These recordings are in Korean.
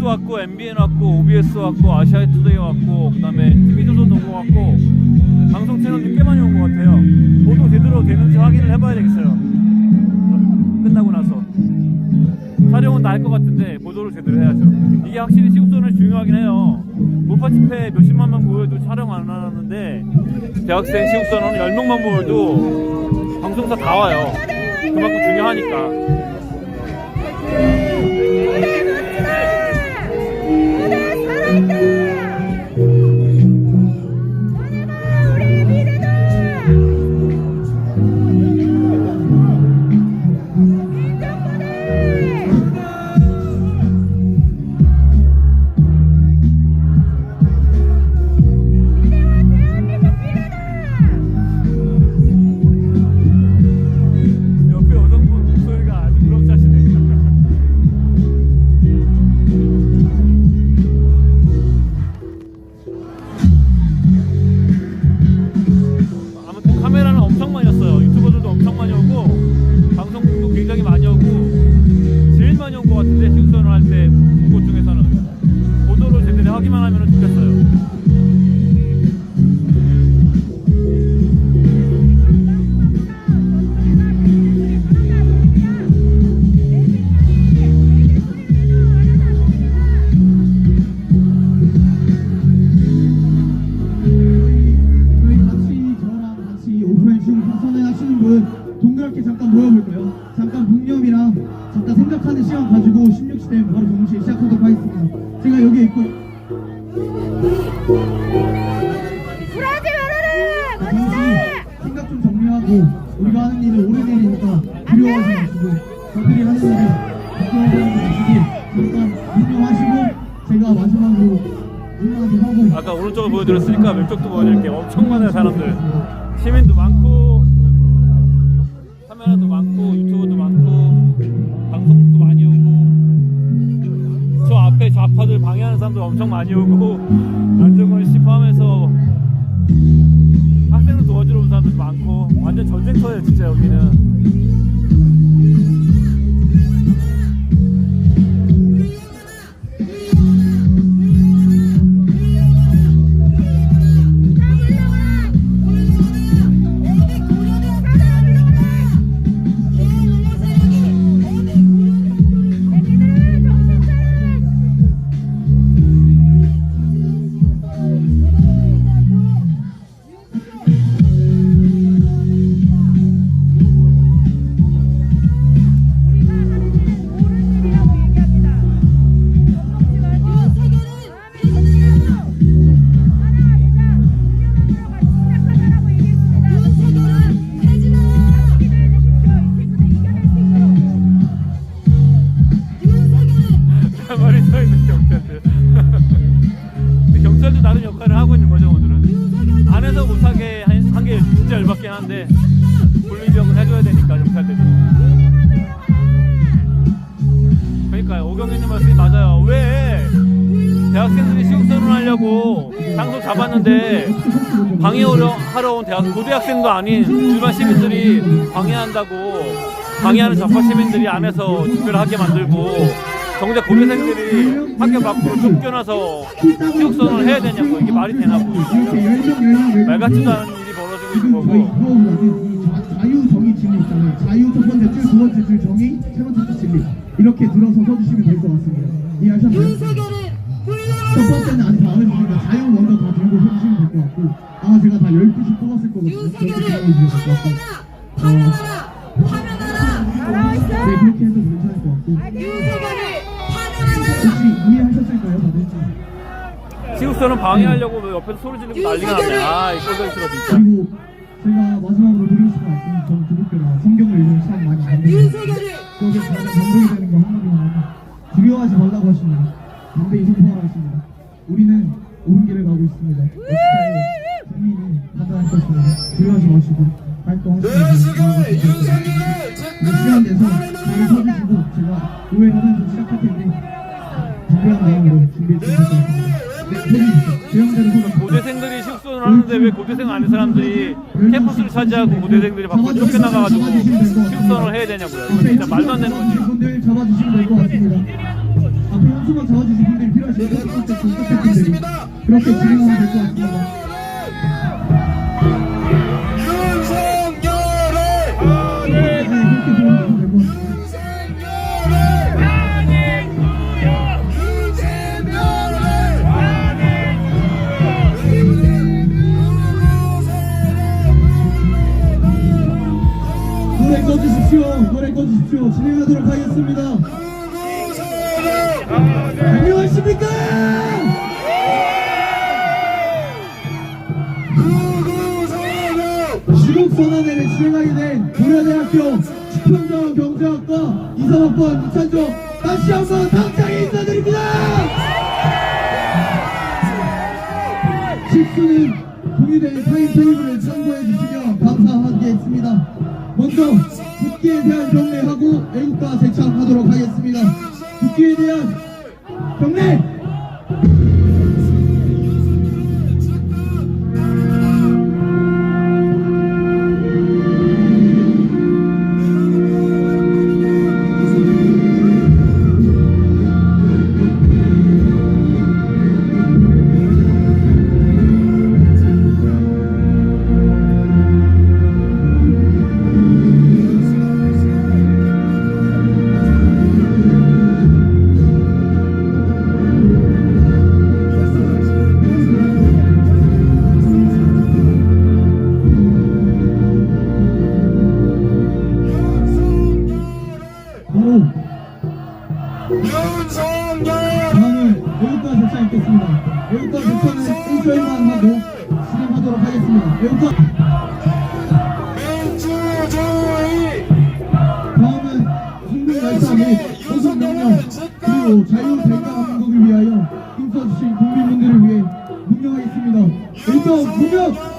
뉴스 왔고, MBN 왔고, OBS 왔고, 아시아투데이 왔고, 그 다음에 TV조선도 온 것 같고, 방송 채널도 꽤 많이 온 것 같아요. 보도 제대로 되는지 확인을 해봐야 되겠어요. 끝나고 나서 촬영은 다 할 것 같은데 보도를 제대로 해야죠. 이게 확실히 시국선언이 중요하긴 해요. 몰파 집회 몇십만 명 모여도 촬영 안 하는데 대학생 시국선언은 10명만 모여도 방송사 다 와요. 그만큼 중요하니까. 하기만 하면 좋겠어요. 저랑 같이 오프라인 춤 선언 하시는 분 동그랗게 잠깐 모여볼까요? 잠깐 묵념이랑 잠깐 생각하는 시간 가지고 16시 되면 바로 동시에 시작하도록 하겠습니다. 제가 여기 있고 불하지 말아라! 멋있다! 생각 좀 정리하고 우리가 하는 일은 오래 내리니까 두려워하지 마시고 저들이 하는 일을 걱정하지 마시고 잠깐 묵념하시고 제가 마지막으로 한마디 하고 아까 오른쪽을 보여드렸으니까 왼쪽도 보여드릴게요. 엄청 많아요 사람들. 시민도 많고 카메라도 많고 유튜버도 많고 방송국도 많이 오고 저 앞에 좌파들 방해하는 사람도 엄청 많이 오고 안정권 씨 포함해서 학생들 도와주러 온 사람들도 많고 완전 전쟁터예요 진짜 여기는. 경찰도 다른 역할을 하고 있는 거죠 오늘은. 안에서 못하게 한 게 진짜 열받긴 한데 분리지역은 해줘야 되니까 경찰들이. 그러니까요 오경민님 말씀이 맞아요. 왜 대학생들이 시국선언 하려고 장소 잡았는데 방해하러 온 고대학생도 아닌 일반 시민들이 방해한다고 방해하는 좌파 시민들이 안에서 집회를 하게 만들고 정작 고대생들이 학교 밖으로 쫓겨나서 시국선언을 해야 되냐고. 이게 말이 되냐고. 말 같지도 않은 일이 벌어지고 있는 거고. 자유 정의 진리 있잖아요. 자유 첫 번째 줄, 두 번째 줄 정의, 세 번째 줄 진리. 이렇게 들어서 서주시면 될 것 같습니다. 이해하셨나요? 첫 번째는 아직 안 해주시니까 자유 먼저 다 들고 서주시면 될 것 같고 아마 제가 다 12시 뽑았을 거거든요. 그렇게 생각해주시면 될 것 같고 네 그렇게 해도 괜찮을 것 같고 혹시 이해하셨을까요? 다들? 시국선언 방해하려고 옆에서 소리 지르고 난리가 났네. 아, 이 꼴보기 싫어 진짜. 그리고 제가 마지막으로 드리고 싶은 말씀은 저는 기독교라 성경을 읽는 시간 많이 갖는데 거기에 가장 감동이 되는 거 한마디만 하면 두려워하지 말라고 하십니다. 반대이 선포하라 하십니다. 우리는 옳은 길을 가고 있습니다. 역사의 국민이 판단할 것입니다. 두려워하지 마시고 활동하시면 이 시간 내서 잘 서주시고 제가 의회하면서 시작할 텐데 준비한 마음으로 준비해 주실 것 같습니다. 고대생들이 시국선언을 하는데 왜 고대생 아닌 사람들이 캠퍼스를 차지하고 고대생들이 밖으로 쫓겨나가가지고 시국선언을 해야 되냐고요. 이건 진짜 말도 안 되는 거지. 분들 잡아주시면 될 것 같습니다. 앞에 현수막 잡아주신 분들이 필요하시니까 첫 번째 분들이 그렇게 진행하면 될 것 같습니다. 네, 그렇게 진행하면 될 것 같습니다. 노래 꺼주십시오. 진행하도록 하겠습니다. 안녕하십니까? 지국선언회를 진행하게 된 고려대학교 수평자원 경제학과 23학번 이찬조 다시 한번 당장에 인사드립니다. 식수는 공유된 타임 테이블을 참고해 주시면 감사하겠습니다. 먼저 국기에 대한 경례하고 애국가 제창하도록 하겠습니다. 국기에 대한 경례! 다음은 애국가 제차 있겠습니다. 애국가 제차는 1절만 하고 진행하도록 하겠습니다. 애국가 다음은 국민 열사 및 소속 명령 그리고 자유대한민국을 위하여 힘써주신 국민분들을 위해 문명하겠습니다. 애국가 문명!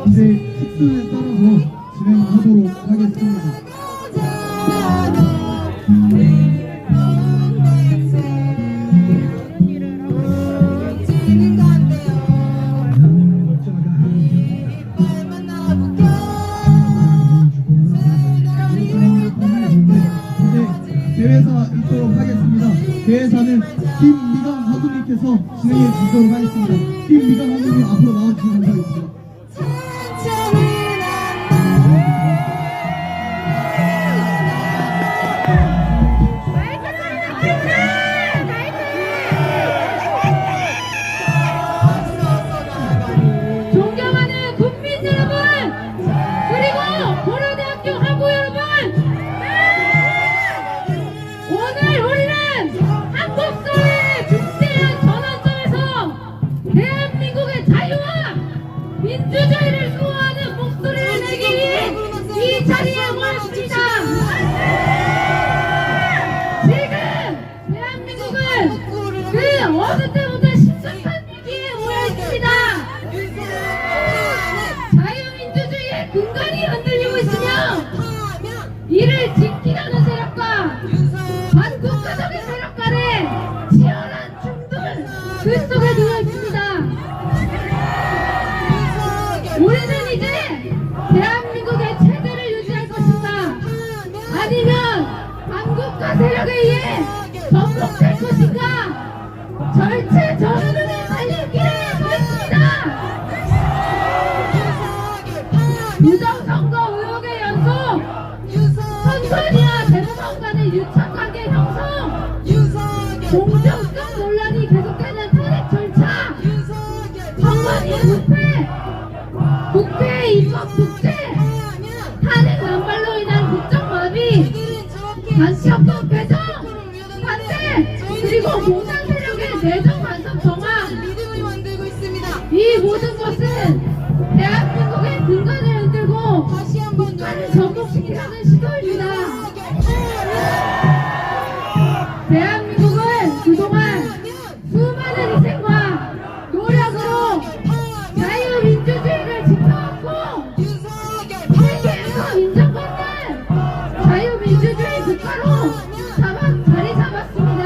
이제 식수에 따라서 진행하도록 하겠습니다. 이제 대회사 있도록 하겠습니다. 대회사는 김미강 하구님께서 진행해 주시도록 하겠습니다. 김미강 하구님 앞으로 나와주시면 감사하겠습니다. 존경하는 국민 여러분, 그리고 고려대학교 학우 여러분, 오늘 우리는 한국 사회의 중대한 전환점에서 대한민국의 자유와 민주주의를 수호하는 목소리를 내기 위해 이 자리에 모였습니다. 지금 대한민국은 그 어느 때보다 심각한 위기에 모여 있습니다. 자유민주주의의 근간이 흔들리고 있으며 이를 지키려는 세력과 반국가적인 세력 간의 치열한 충돌 그 속에 누워 있습니다. 우리는 이제 대한민국의 체제를 유지할 것인가 아니면 반국가 세력에 의해 전복될 것인가 공정성 논란이 계속되는 탄핵 절차, 정권이 부패, 국회의 입법 독재, 탄핵 남발로 인한 국정마비, 간첩법 개정, 반대, 그리고 공산 세력의 내정 간섭 정황, 이 모든 것은 대한민국의 근간을 흔들고 국가를 전복시키려는 시도입니다. 대한민국은 그동안 수많은 희생과 노력으로 자유민주주의를 지켜왔고 세계에서 인정받는 자유민주주의 국가로 자리 잡았습니다.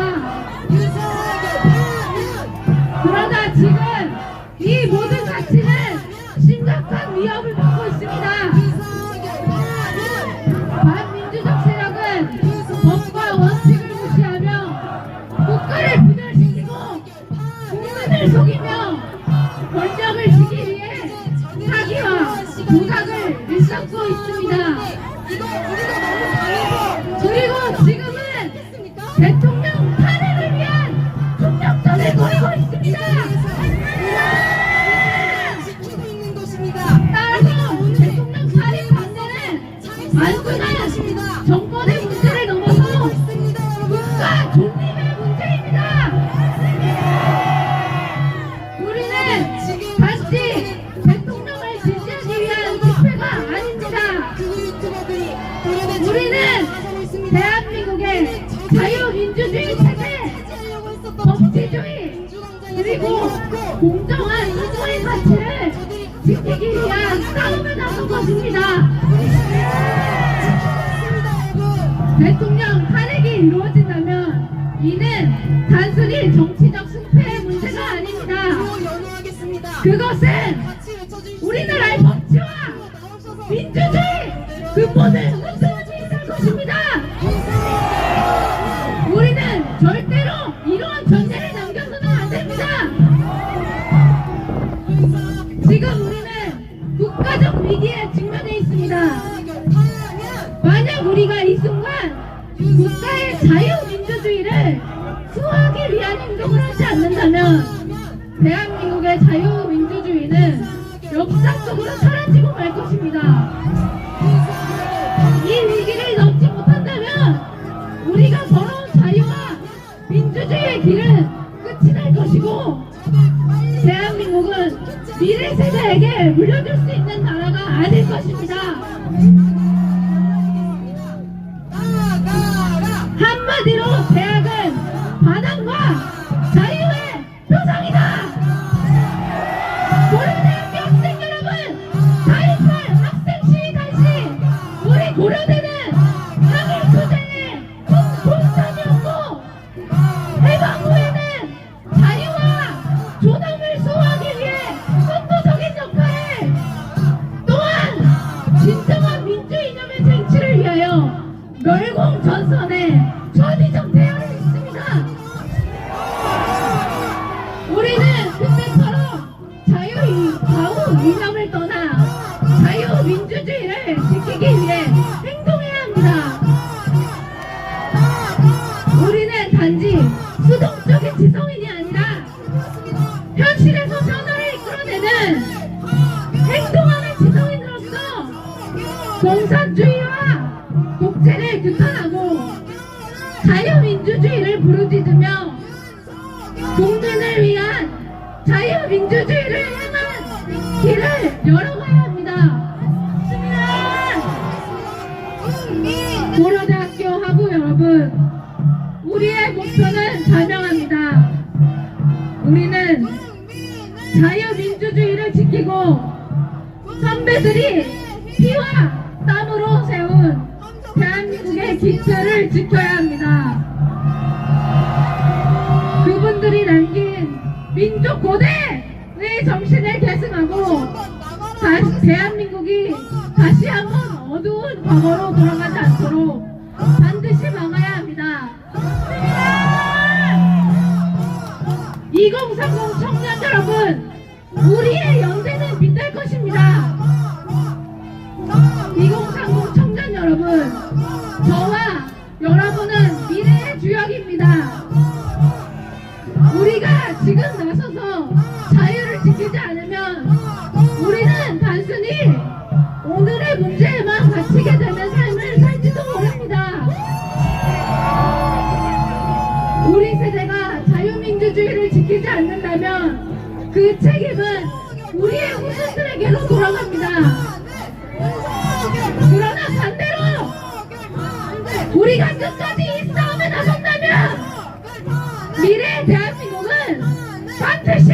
그러나 지금 이 모든 가치는 심각한 위협을 받고 있습니다. 반민주적 세력은 법과 원칙을 무시하며 국가를 분열시키고 국민을 속이며 권력을 지기 위해 사기와 조작을 일삼고 있습니다. 그리고 지금은 대통령 탄핵을 위한 폭력전을 벌이고 있습니다. 따라서 대통령 탄핵 반대는 단순한 정권의 문제를 넘어서 국가 존립의 문제입니다. 우리는 단지 대통령을 지지하기 위한 집회가 아닙니다. 우리는 대한민국의 자유민주주의 체제, 법치주의, 그리고 공정한 인권의 가치를 지키기 위한 싸움을 나선 것입니다. 대통령 탄핵이 이루어진다면 이는 단순히 정치적 승패의 문제가 아닙니다. 그것은 우리나라의 법치와 민주주의 근본을 흔드는 일일 것입니다. 우리는 절대로 이러한 전제를 남겨서는 안 됩니다. 지금 우리는 국가적 위기에 직면해 있습니다. 만약 우리가 이 순간 국가의 자유민주주의를 수호하기 위한 행동을 하지 않는다면 대한민국의 자유민주주의는 역사 속으로 사라지고 말 것입니다. 이 위기를 넘지 못한다면 우리가 걸어온 자유와 민주주의의 길은 끝이 날 것이고 대한민국은 미래 세대에게 물려줄 수 있는 나라가 아닐 것입니다. 한마디로 대학은 반항과 자유의 표상이다. 고려대학교 학생 여러분, 4.18 학생 시위 당시 우리 고려대는 항일 투쟁의 큰 공산이었고 해방 후에는 자유와 존엄을 수호하기 위해 선도적인 역할을, 또한 진정한 민주 이념의 쟁취를 위하여 멸공전선에 전위적 대열을 했습니다. 우리는 그때처럼 좌우 이념을 떠나 자유민주주의를 지키기 위해 행동해야 합니다. 우리는 단지 수동적인 지성인이 아니라 현실에서 변화를 이끌어내는 행동하는 지성인으로서 공산주의와 독재를 규탄하고 자유민주주의를 부르짖으며 국민을 위한 자유민주주의를 향한 길을 열어가야 합니다. 고려대학교 학우 여러분, 우리의 목표는 자명합니다. 우리는 자유민주주의를 지키고 선배들이 피와 땀으로 세운 대한민국의 기틀을 지켜야 합니다. 그분들이 남긴 민족 고대의 정신을 계승하고 대한민국이 다시 한번 어두운 과거로 돌아가지 않도록 반드시 막아야 합니다. 2030 청년 여러분, 우리의 연대는 빛날 것입니다. 2030 청년 여러분, 저와 여러분은 미래의 주역입니다. 지금 나서서 자유를 지키지 않으면 우리는 단순히 오늘의 문제에만 갇히게 되는 삶을 살지도 모릅니다. 우리 세대가 자유민주주의를 지키지 않는다면 그 책임은 우리의 후손들에게로 돌아갑니다. 그러나 반대로 우리가 끝까지 이 싸움에 나선다면 미래의 대한민국은 반드시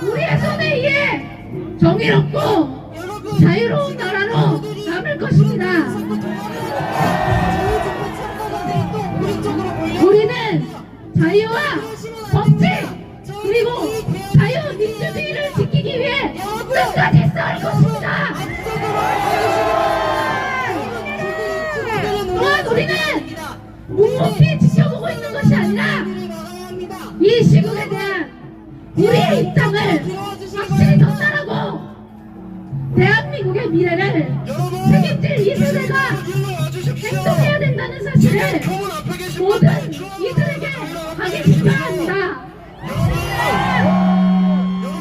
우리의 손에 의해 정의롭고 자유로운 나라로 남을 것입니다. 우리는 자유와 법治그리고 자유민주주의를 지키기 위해 끝까지 싸울 것입니다. 또한 우리는 묵묵히 지켜보고 있는 것이 아니라 이 시국에 대한 우리의 입장을 확실히 전달하고 대한민국의 미래를 책임질 이 세대가 행동해야 된다는 사실을 모든 이들에게 각인시켜야 합니다.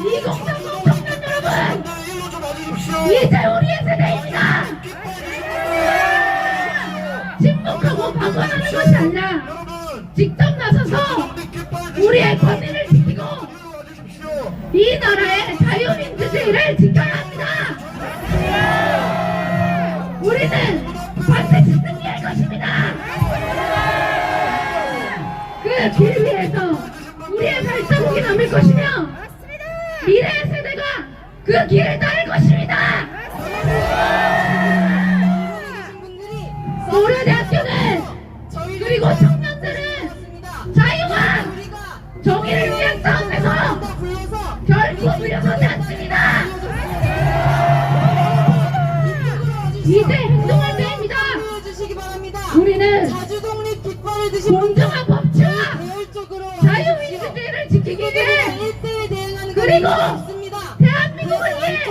2030 청년 여러분, 이제 우리의 세대입니다. 침묵하고 방관하는 것이 아니라 직접 나서서 우리의 권리를 지키고 이 나라의 자유민주주의를 지켜야 합니다. 우리는 반드시 승리할 것입니다. 그 길 위에서 우리의 발자국이 남을 것이며 미래의 세대가 그 길을 따를 것입니다. 고려대학교는 그리고 청년들은 자유와 정의를 위한 싸움에서 결코 물러서지 않습니다. 이제 행동할 때입니다. 우리는 공정한 법치와 자유민주주의를 지키기 위해 그리고 대한민국을 위해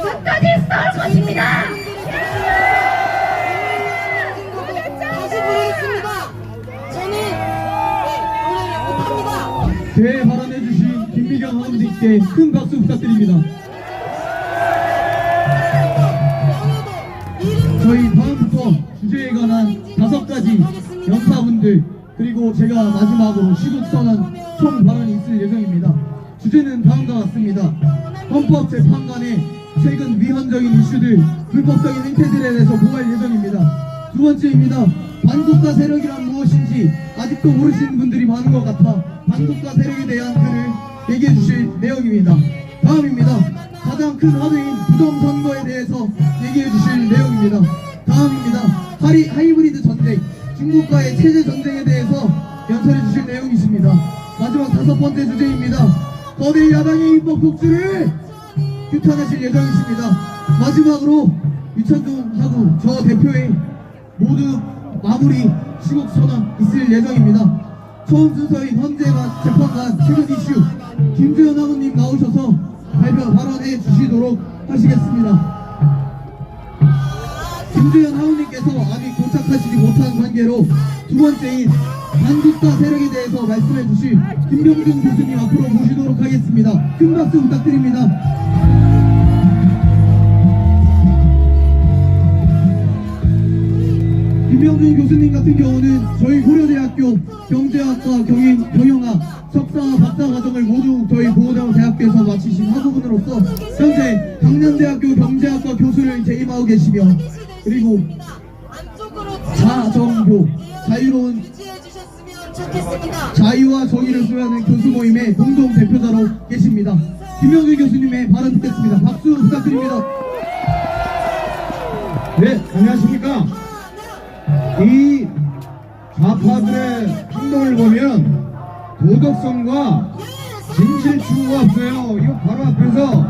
끝까지 싸울 것입니다. 다시 부르겠습니다. 저는 오늘 못합니다. 대회 발언해주신 김미경 하원님께 큰 박수 부탁드립니다. 저희 다음부터 주제에 관한 5가지 연사분들 그리고 제가 마지막으로 시국선언 총 발언이 있을 예정입니다. 주제는 다음과 같습니다. 헌법재판관의 최근 위헌적인 이슈들, 불법적인 행태들에 대해서 보고할 예정입니다. 두 번째입니다. 반국가 세력이란 무엇인지 아직도 모르시는 분들이 많은 것 같아 반국가 세력에 대한 글을 얘기해 주실 내용입니다. 다음입니다. 가장 큰 화두인 부정선거에 대해서 얘기해 주실 내용입니다. 다음입니다. 하이브리드 전쟁, 중국과의 체제 전쟁에 대해서 연설해 주실 내용이 있습니다. 마지막 5번째 주제입니다. 거대 야당의 입법 독주를 규탄하실 예정이십니다. 마지막으로 유찬동하고 저 대표의 모두 마무리 시국 선언 있을 예정입니다. 처음 순서인 헌재관 재판관 최근 이슈 김재현 하고님 나오셔서 발언해 주시도록 하시겠습니다. 김재현 하고님께서 아직 도착하시지 못한 관계로 두 번째인 반국가 세력에 대해서 말씀해 주실 김병준 교수님 앞으로 모시도록 하겠습니다. 큰 박수 부탁드립니다. 김병준 교수님 같은 경우는 저희 고려대학교 경제학과 경영학 석사와 박사 과정을 모두 저희 고려대학교에서 마치신 학우분으로서 현재 강남대학교 경제학과 교수를 재임하고 계시며 그리고 자정교 자유로운 자유와 정의를 수호하는 교수 모임의 공동 대표자로 계십니다. 김병준 교수님의 발언 듣겠습니다. 박수 부탁드립니다. 네, 안녕하십니까. 이 좌파들의 행동을 보면 도덕성과 진실 추구가 없어요. 이거 바로 앞에서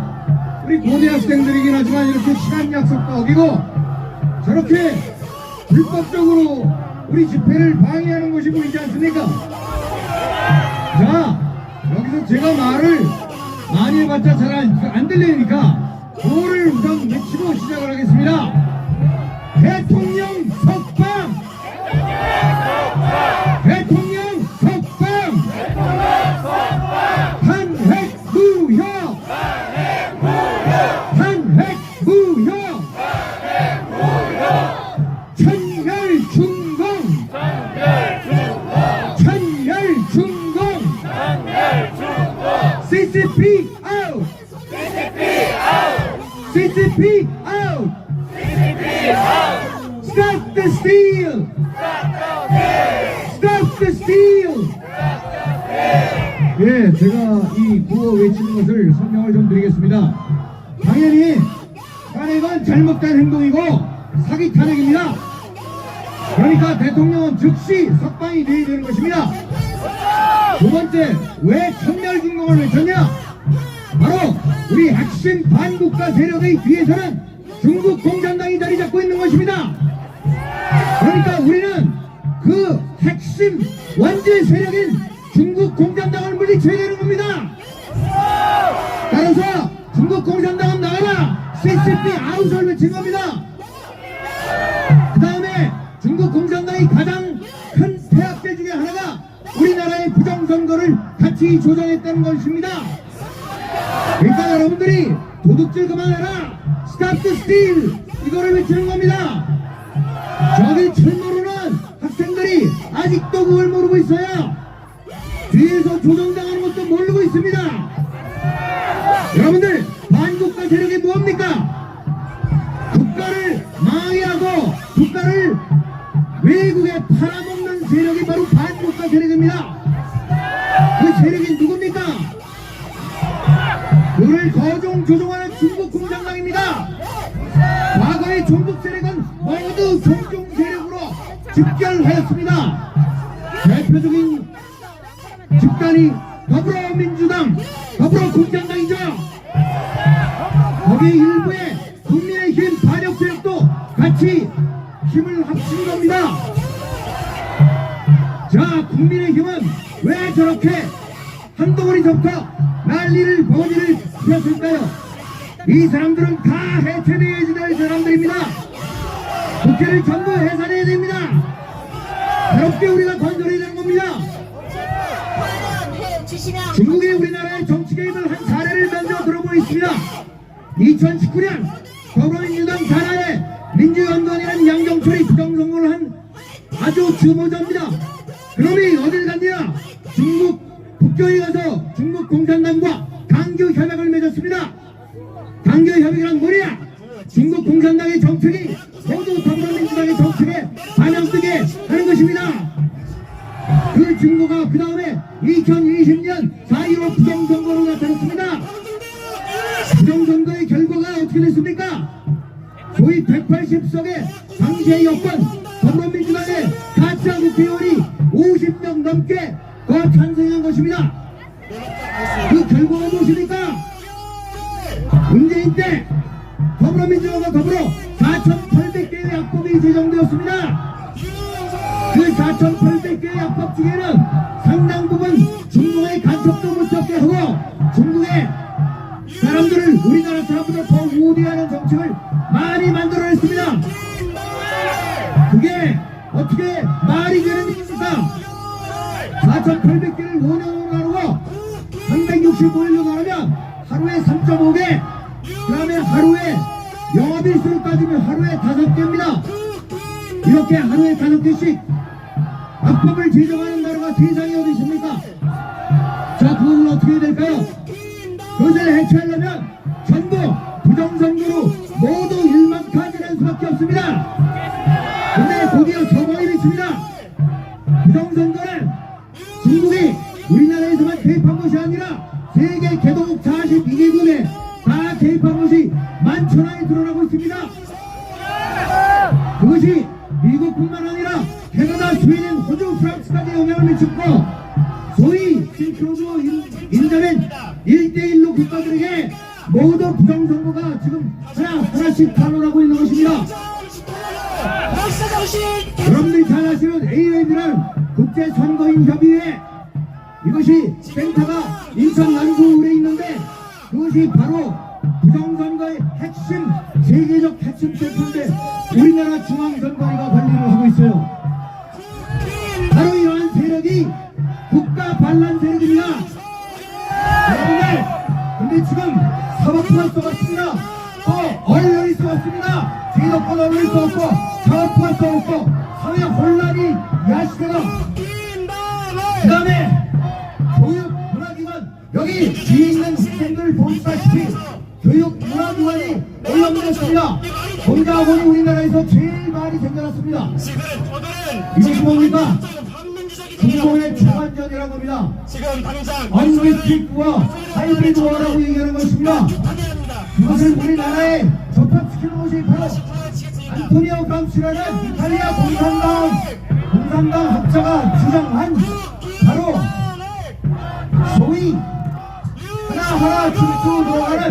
우리 고대학생들이긴 하지만 이렇게 시간 약속도 어기고 저렇게 불법적으로 우리 집회를 방해하는 것이 보이지 않습니까? 자, 여기서 제가 말을 많이 해봤자 잘 안 들리니까 도를 우선 외치고 시작을 하겠습니다. 대통령 석방! 대통령 석방! CCP out! CCP out! Stop the steal! Stop the steal! 예, 제가 이 구호 외치는 것을 설명을 좀 드리겠습니다. 당연히 탄핵은 잘못된 행동이고 사기 탄핵입니다. 그러니까 대통령은 즉시 석방이 되어야 되는 것입니다. 두 번째, 왜 청멸진공을 외쳤냐? 바로 우리 핵심 반국가 세력의 뒤에서는 중국 공산당이 자리 잡고 있는 것입니다. 그러니까 우리는 그 핵심 원죄 세력인 중국 공산당을 물리쳐야 되는 겁니다. 따라서 중국 공산당은 나가라! CCP 아웃을 외친 겁니다. 그 다음에 중국 공산당이 가장 큰 폐악제 중에 하나가 우리나라의 부정선거를 같이 조정했다는 것입니다. 그러니까 여러분들이 도둑질 그만해라! Stop the steal! 이거를 외치는 겁니다. 저기 출모르는 학생들이 아직도 그걸 모르고 있어요. 뒤에서 조정당하는 것도 모르고 있습니다. 여러분들, 반국가 세력이 뭡니까? 국가를 망해하고 국가를 외국에 팔아먹는 세력이 바로 반국가 세력입니다. 그 세력이 누굽니까? 그를 거종 조종하는 중국 공산당입니다. 과거의 종북 세력은 모두 종종 세력으로 집결하였습니다. 대표적인 집단이 더불어민주당, 더불어공산당이죠. 거기 일부의 국민의힘 반역 세력도 같이 힘을 합친 겁니다. 자, 국민의힘은 왜 저렇게 한동훈이부터 난리를 버니를 피웠을까요? 이 사람들은 다 해체되어야 될 사람들입니다. 국회를 전부 해산해야 됩니다. 새롭게 우리가 건설해야 되는 겁니다. 중국이 우리나라의 정치 개입을 한 사례를 먼저 들어보겠습니다. 2019년 더불어민주당 산하에 민주연구원이라는 양정철이 부정선거를 한 아주 주모자입니다. 그놈이 어딜 갔냐? 중국 북경에 가서 중국 공산당과 강교 협약을 맺었습니다. 강교 협약이란 뭐냐? 중국 공산당의 정책이 모두 더불어민주당의 정책에 반영되게 하는 것입니다. 그 증거가 그 다음에 2020년 4.15 부정선거로 나타났습니다. 부정선거의 결과가 어떻게 됐습니까? 소위 180석의 당시의 여권 더불어민주당의 가짜 국회의원이 50명 넘게 더 찬성한 것입니다. 그 결과가 무엇입니까? 문재인 때 더불어민주당과 더불어 4,800개의 약법이 제정되었습니다. 그 4,800개의 약법 중에는 상당 부분 중국의 간섭도 못하게 하고 중국의 사람들을 우리나라 사람들을 더 우대하는 정책을 많이 만들어냈습니다. 그게 어떻게 말이 되는 일입니까? 4,800개를 5년으로 나누고 365일로 나누면 하루에 3.5개, 그 다음에 하루에 영업일수로 따지면 하루에 5개입니다. 이렇게 하루에 5개씩 악법을 제정하는 나라가 세상에 어디 있습니까? 자, 그것은 어떻게 해야 될까요? 그것을 해체하려면 전부 부정선거로 모두 일망타진할 수밖에 없습니다. 근데 거기에 저거가 있습니다. 부정선거는 중국이 우리나라에서만 개입한 것이 아니라 세계 개도국 42개국에 다 개입한 것이 만천하에 드러나고 있습니다. 그것이 미국뿐만 아니라 캐나다, 스웨덴, 호주, 프랑스까지 영향을 미쳤고 소위 실크로드 인자된 1대1로 국가들에게 모두 부정선거가 지금 하나씩 탄원하고 있는 것입니다. 여러분들이 잘 아시는 AOM이란 국제선거인협의회, 이것이 센터가 인천 남구울에 있는데 그것이 바로 부정선거의 핵심, 세계적 핵심 센터인데 우리나라 중앙선거위가 관리를 하고 있어요. 바로 이러한 세력이 국가 반란 세력입니다. 여러분들, 근데 지금 사법부가 써갔습니다. 또 언론이 써갔습니다. 제도권 언론이 써갔고 사법부가 써갔고 사회 혼란이 야시되고 그 다음에 교육 문화기관 여기 뒤에 있는 생겨났습니다. 공작원이 우리나라에서 제일 많이 생겨났습니다. 이것이 뭡니까? 중공의 초반전이라는 겁니다. 언리스틱과 하이브리드화라고 얘기하는 것입니다. 그것을 우리나라에 접합시키는 것이 바로 안토니오 감시라는 이탈리아 공산당 학자가 주장한 바로 소위 하나하나 춤추 들어가는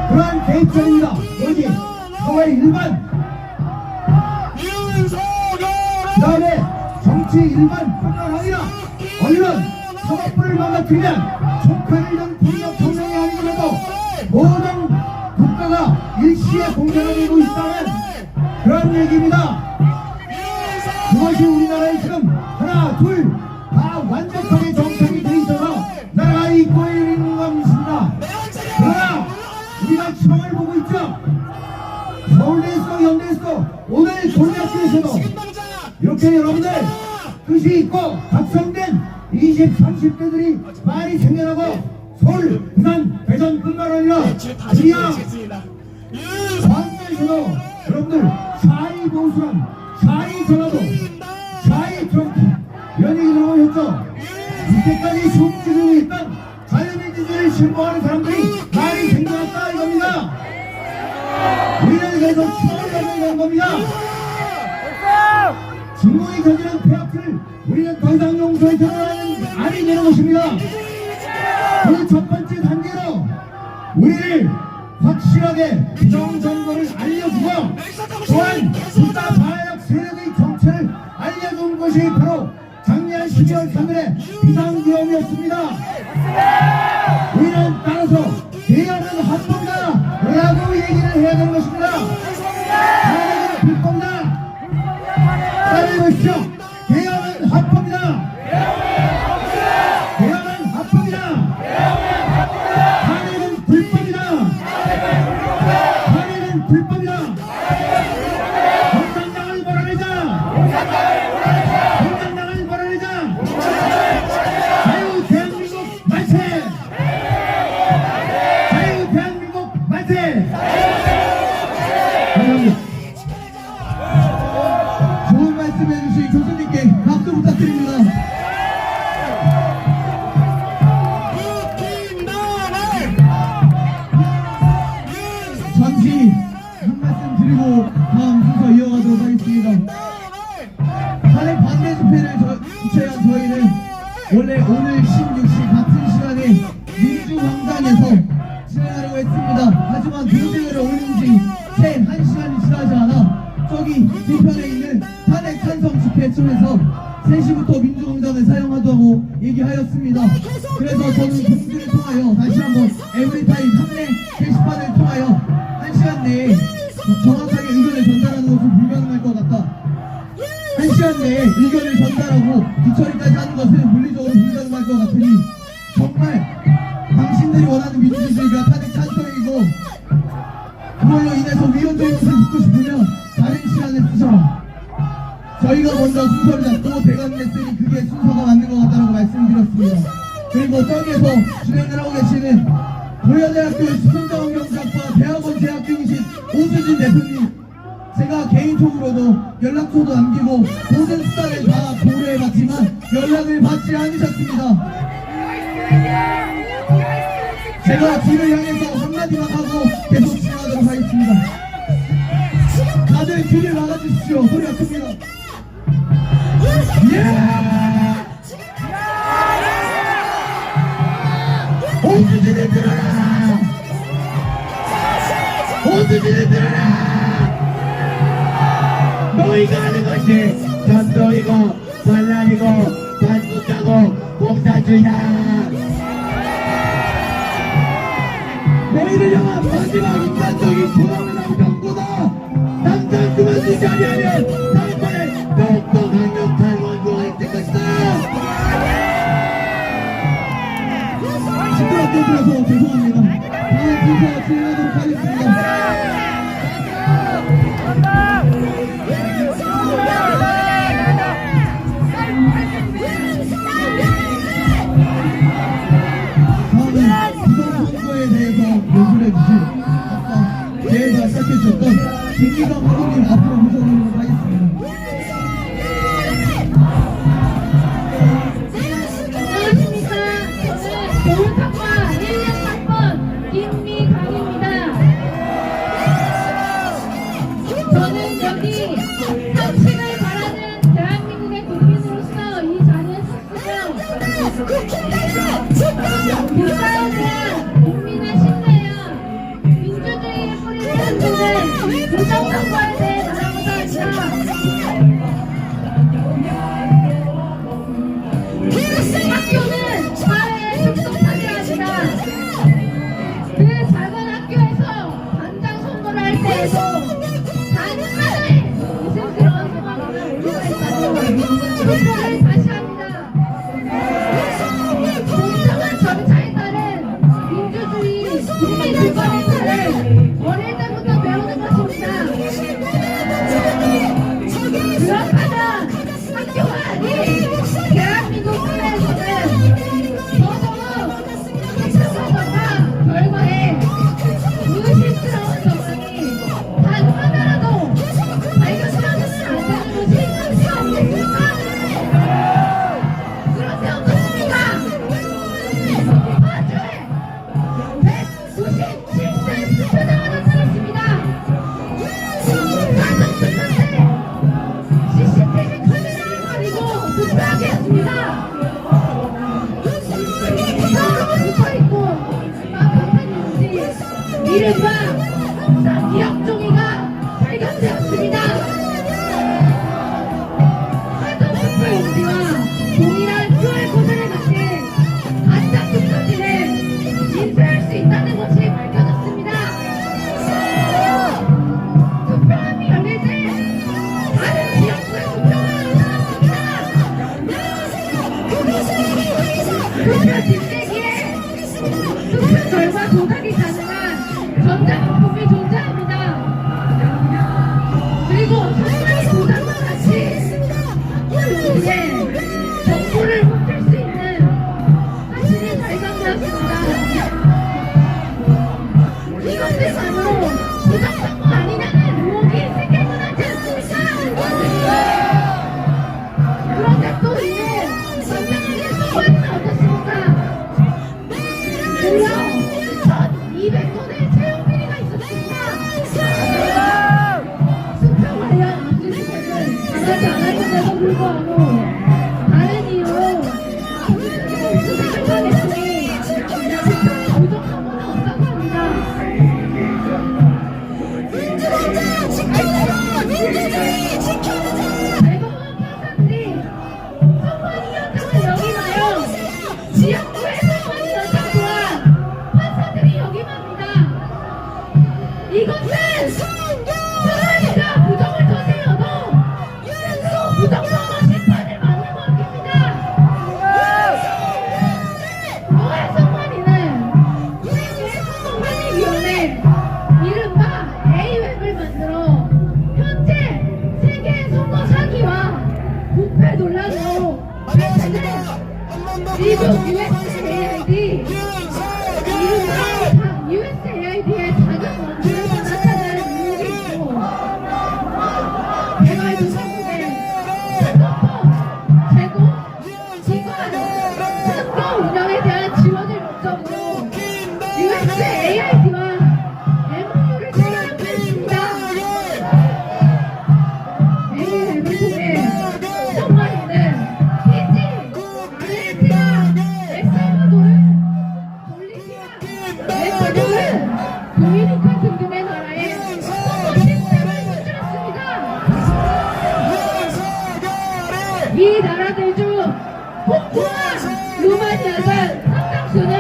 그러한 개입전입니다. 여기 사회 일반 그 다음에 정치 일반뿐만 아니라 언론 사법부를 망가뜨리면 촉발전 폭력혁명이 아니더라도 모든 국가가 일시에 공전이 되고 있다는 그런 얘기입니다. 그것이 우리나라에 지금 하나 둘 다 완벽하게 정착이 돼 있어서 나라가 있고 있는 것입니다. 그러나 우리가 지방을 보고 있죠. 서울대에서 연대에서 오늘 고등학교에서도 이렇게 여러분들 뜻이 있고 각성된 20, 30대들이 많이 생겨나고 서울, 부산, 대전뿐만 아니라 지역, 광주에서도 여러분들 샤이 보수람, 샤이 전라도, 샤이 트럼프 이런 얘기 들어보셨죠? 이때까지 숨지고 있던 자유민주주의를 신봉하는 사람들이 많이 생겨났다 이겁니다. 우리는 그래서 추월하는 건 겁니다. 중국이 저지른 폐악을 우리는 더 이상 용서해서는 아니 되는 것입니다. 그 첫 번째 단계로 우리를 확실하게 비정선거를 알려주고 또한 수사 반역 세력의 정체를 알려준 것이 바로 작년 12월 3일에 비상계엄이었습니다. 우리는 따라서 개헌은 합법이다 라고 얘기를 해야 되는 것입니다. 개헌은 불법이다. 따라해보십시오. 개헌은 합법이다. 개헌은 합법이다. 탄핵은 불법이다. 탄핵은 불법이다. 공산당을 몰아내자. 공산당을 몰아내자. 자유 대한민국 만세. 자유 대한민국 만세. 감사합니다. 좋은 말씀 해주신 교수님께 박수 부탁드립니다. 잠시 한 말씀 드리고 다음 순서 이어가도록 하겠습니다. 탄핵 반대 집회를 주최한 저희는 원래 오늘 16시 같은 시간에 민주광장에서 진행하려고 했습니다. 하지만 공지를 올린 지 채 1시간이 지나지 않아 저기 뒤편에 있는 탄핵 찬성 집회촌에서 3시부터 민주광장을 사용하자고 얘기하였습니다. 그래서 저는 공지를 통하여 다시 한번 에브리타임 판례 게시판을 통하여 1시간 내에 정확하게 의견을 전달하는 것은 불가능할 것 같다. 1시간 내에 의견을 전달하고 뒤처리까지 하는 것은 물리적으로 불가능할 것 같으니 정말 당신들이 원하는 민주주의가 탄핵 찬성이고 그걸로 인해서 위헌적인 것을 묻고 싶으면 다른 시간을 쓰셔라. 저희가 먼저 순서를 잡고 대관을 했으니 그게 순서가 맞는 것 같다고 말씀드렸습니다. 그리고 저기에서 진행을 하고 계시는 고려대학교 수성자원경제학과 대학원 재학생이신 오수진 대표님, 제가 개인적으로도 연락처도 남기고 모든 수단을 다 고려해봤지만 연락을 받지 않으셨습니다. 제가 뒤를 향해서 한마디만 하고 계속 진행하도록 하겠습니다. 다들 귀를 막아주십시오. 소리가 큽니다. 오수진을 들어라! 오수진을 들어라! 너희가 하는 것이 전도이고 반란이고 반국가고 공산주의다. 너희를 향한 마지막 인간적인 조롱이라고 경고다. 당장 그만두지 않으면 다음번에 더욱더 강력한 원고가 있을 것이다. 시끄럽게 들어서 죄송합니다. 다음 순서 진행하도록 하겠습니다. 다음은 부정선거에 대해서 연설해 주실 아까 제 김미가 감독님 앞으로 모셔보도록 하겠습니다. 안녕하십니까. 저는 서울학과 1년 3번 김미강입니다. 저는 여기 상식을 바라는 대한민국의 국민으로서 이 자리에 섰으며 국가에 대한 국민의 신뢰야 민주주의의 뿌리를 흔드는 부정선거에 대해 나아가자 합니다. 학교는 사회의 축소판이랍니다. 그 작은 학교에서 반장 선거를 할 때에도 단 하나의 위생스러운 소감을 우리가 있다고 선거를 다시 합니다. 공정한 절차에 따른 민주주의 국민 주권의 차를 어릴 때부터 배우는 것입니다. 그렇다면 학교가 아닌 대한민국 사회에서는 더더욱 선거가 결과에 의심스러운 정황이 단 하나라도 발견되어서는 안 되는 것이 있을 수 없겠습니까? 그렇지 않겠습니까? 파주에 197세 투표자가 나타났습니다. 가정 투표때 CCTV 카메라를 가리고 투표하게 했습니다. 서로 붙어있고 막판인지 이른바 기억 종이가 발견되었습니다. 가정 투표 용지와 동일한 QR코드를 가진 가짜 투표지를 인쇄할 수 있다는 것이 밝혀졌습니다. 투표함이 열릴 때 다른 지역구에 투표가 나타났습니다. 투표 뒷대기에 투표 결과 조작이 가능한 전자부품이 존재합니다. 그리고 선거의 조작과 같이 학교에 정보를 훔칠 수 있는 사실이 발견되었습니다. 이것을 바로 부정선거 아니냐는 의혹이 생겨나지 않습니까? 그런데 또 이에 선명하게 선거에는 어떻습니까? 무려 1,200건의 채용 비리가 있었습니다. 투표 관련 압수수색은 당하지 않았음에도 불구하고 다른 이유로 압수수색을 당했으니 투표 부정선거는 없다고 합니다. 대법원 판사들이 선관위원장을 역임하여 지역구의 선관위원장 또한 판사들이 역임합니다. 이것은 선관위가 부정을 저질러도 스스로 부정선거 심판을 받는 것입니다. 또한 선관위는 세계선거관리위원회 이른바 A웹을 만들어 현재 세계 선거 사기와 부패 논란으로 발생된 미국 USAID 이른바 USAID의 작은 원조에서 나타나는 의혹이 있고 개발도상국의 선거법, 제공, 기관, 선거 운영에 대한 지원을 목적으로 USAID와 MOU를 체결하고 있습니다. AIM을 통해 선관위는 피지, 아르헨티나, 엘살바도르, 볼리비아, 에콰도르, 도미니카 등등의 나라에 선거 시스템을 선출했습니다. 이 나라들 중 홍콩과 루마니아 등 상당수는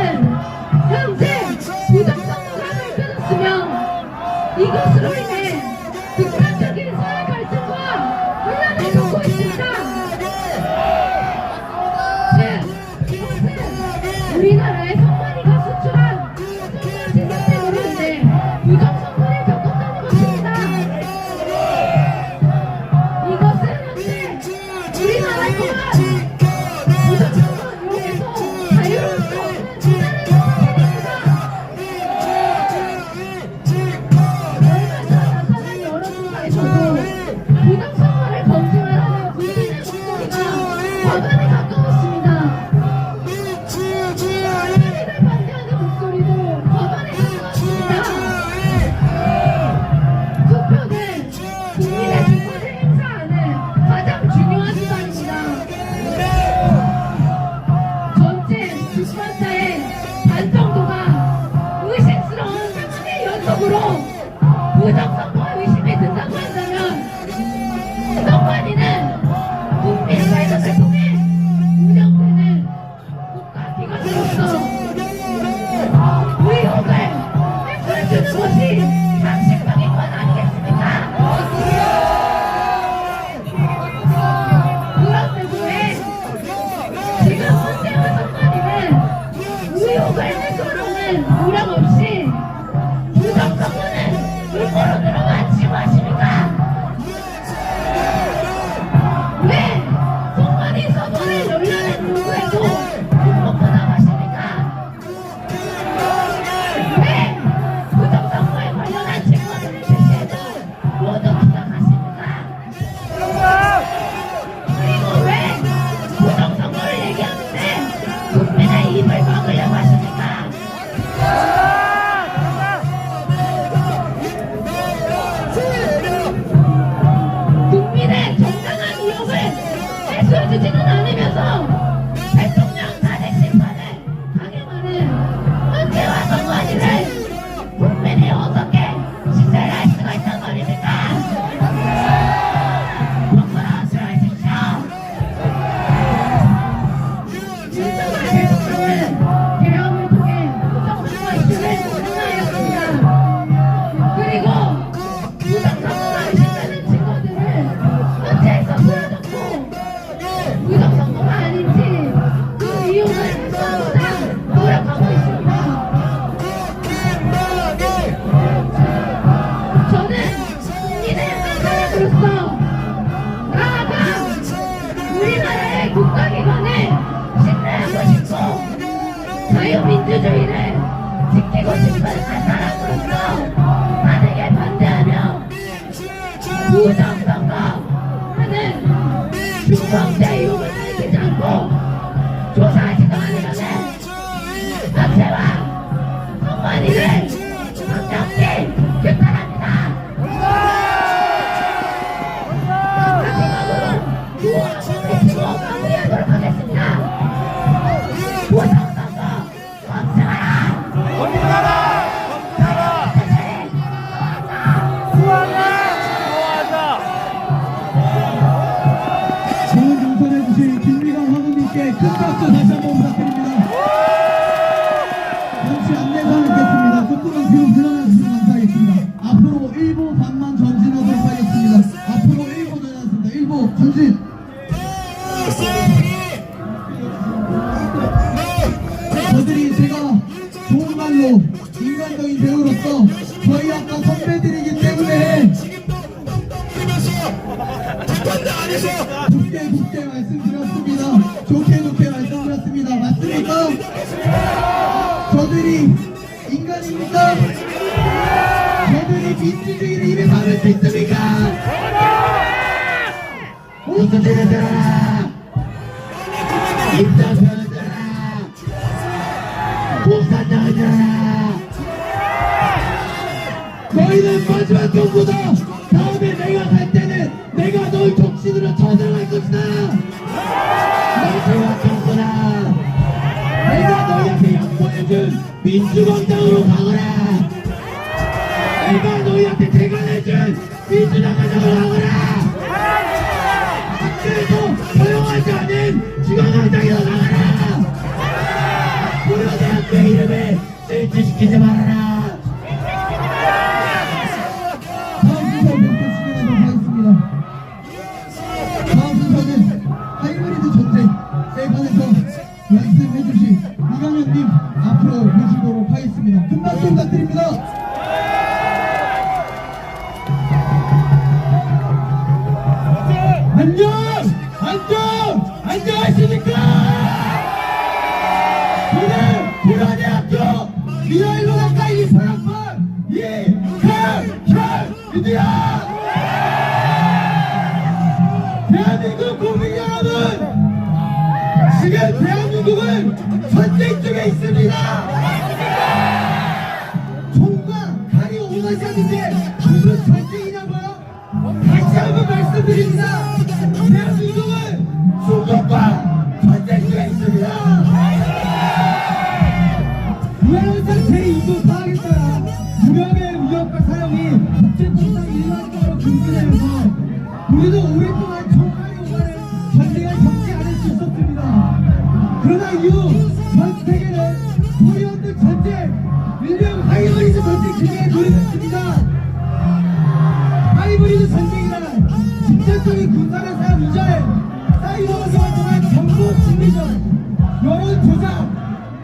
현재 부정선거가 밝혀졌으며 이것으로 인해 극단적인 사회 갈등과 혼란을 겪고 있습니다. 즉, 이것은 우리나라의 선관위가 수출한 선거 시스템으로 인해 부정선거를 겪었다는 것입니다. 이것은 현재 우리나라 또한 부정선거 이용해서 자유로울 수 없는 비난을 겪고 있습니다. 얼마 전 나타난 여러 하는 노력 없이 부정선거는 물꼬로 들어왔지고 하십니까? 왜 공무원이 선거를 논란의 요구에도 공범하다고 하십니까? 왜 부정선거에 관련한 증거들을 제시해도 모두 부정하십니까? 그리고 왜 부정선거를 얘기하는데 국민의 입을 막으려고 하십니까? 국민의 정당한 의혹을 해소해주지는 않으면서 대통령 탄핵 심판을 강행하는 은퇴와 선관위를 국민이 어떻게 신뢰를 할 수가 있단 말입니까? 똑바로 들어주십시오. 윤석열 대통령은 개혁을 통해 부정선거 이슈를 공론화하였습니다. 그리고 부정선거가 의심되는 증거들을 헌재에서 보여줬고 부정선거가 아닌지 그 이유를 해소하고자 노력하고 있습니다. 저는 국민의 한 사람으로서 나아가 우리나라의 국가기관을 신뢰하고 싶고 자유민주주의를 지키고 싶은 한 사람으로서 탄핵에 반대하며 부정선거 하는 중범죄 의혹을 밝히지 않고 조사하지도 않으면 자체와 선관위를 강력히 규탄합니다. 마지막으로 구호를 외치고 마무리하도록 하겠습니다. 부정선거 멈춰라! 멈춰라! 수호하자! 좋은 당선해주신 김미강 화무님께 큰 박수 다시 한번 부탁드립니다. 잠시 안내사항 있겠습니다. 조금만 뒤로 물러나주시면 감사하겠습니다. 앞으로 1부 반만 전진하도록 하겠습니다. 앞으로 1부 전진하겠습니다. 1부 전진! 저들이 제가 좋은 말로 인간적인 배우로서 저희 아까 선배들이기 때문에 좋게 말씀드렸습니다. 좋게 말씀드렸습니다. 맞습니까? 저들이 인간입니까? 저들이 민주주의를 입에 담을 수 있습니까? 웃음지를 들어라! 입장표를 들어라! 공산당을 들어라! 너희는 마지막 경고다! 다음에 내가 갈 때는 내가 너희 독신으로 쳐들어갈 것이다! 마지막 경고다! 내가 너희한테 양보해준 민주공당으로 가거라! 내가 너희한테 대관해준 민주당 가정으로 가거라! 학교에도 허용하지 않은 중앙광장으로 가거라! 고려대학교의 이름에 실추시키지 말아라! 다음 순서 몇개 진행하도록 하겠습니다. 다음 순서는 하이브리드 전쟁에 관해서 말씀해주신 이강현님 앞으로 모시도록 하겠습니다. 큰 박수 부탁드립니다. 안녕하십니까? 저는 고려대학교 미래일로 가까이 사랑방 이강현입니다. 대한민국 국민 여러분, 지금 대한민국은 전쟁 중에 있습니다. 총과 칼이 오가시는데 무슨 전쟁이냐고요? 다시 한번 말씀드립니다. 대한민국은 중국과 전쟁 중에 있습니다. 우연상 제2부 파악에 따라 무력의 위협과 사용이 국제법상 일반적으로 금지되면서 우리도 오랫동안 총칼이 오가는 전쟁을 겪지 않을 수 있었습니다. 그러나 이후 전 세계는 코리안드 전쟁, 일명 하이브리드 전쟁 중에 돌입했습니다. 하이브리드 전쟁이란 직접적인 군사를 사용 이전에 사이버를 통한 정보 심리전, 여론 조작,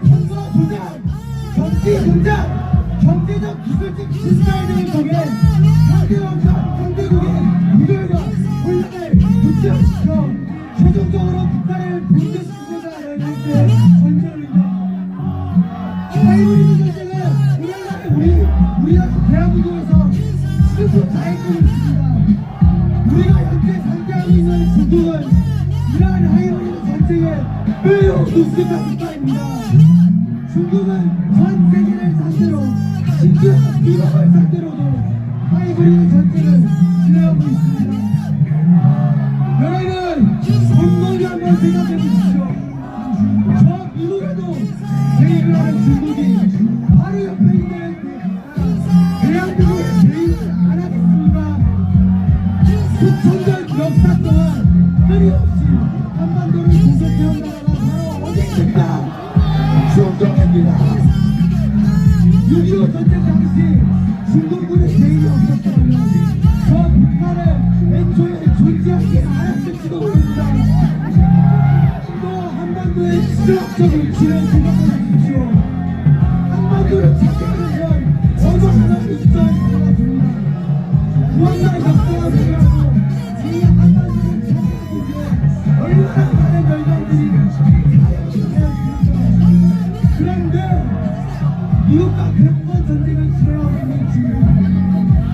선거 조작, 정치 정치 공작, 경제적 기술적 신사회적인 속에 상대국의 무결과 혼란을 무시시켜 최종적으로 북한을 분쇄시키고자 하는 일대 전쟁입니다. 하이브리드 전쟁은 우리나라 대한민국에서 스스로 자행하고 있습니다. 우리가 현재 상대하고 있는 중국은 이러한 하이브리드 전쟁에 매우 무식한 국가입니다. 중국은 전 세계를 상대로 심지어 미국을 상대로도 하이브리드 전쟁을 진행하고 있습니다. 여러분, 곰곰이 한번 생각해 보십시오. 저 미국에도 대입을 하는 중국이 바로 옆에 있는 대한민국에 대입을 안 하겠습니까? 수천 년 역사 동안 끊임없이 한반도를 공격해온 나라가 바로 어디 있습니까? 중국입니다. 6.25 전쟁 당시 중국군의 대입이 없었다면 저 북한을 애초에 존재하지 않았을지도 모릅니다. 또 한반도의 지정학적 위치를 생각해 보십시오. 한반도를 찾기위한 어마어마한 위치가 있습니다. 무한나의 역사와 배경으로 이 한반도를 찾기 위해 얼마나 많은 열강들이 그런데 미국과 그런 전쟁을 진행하고 있는 지금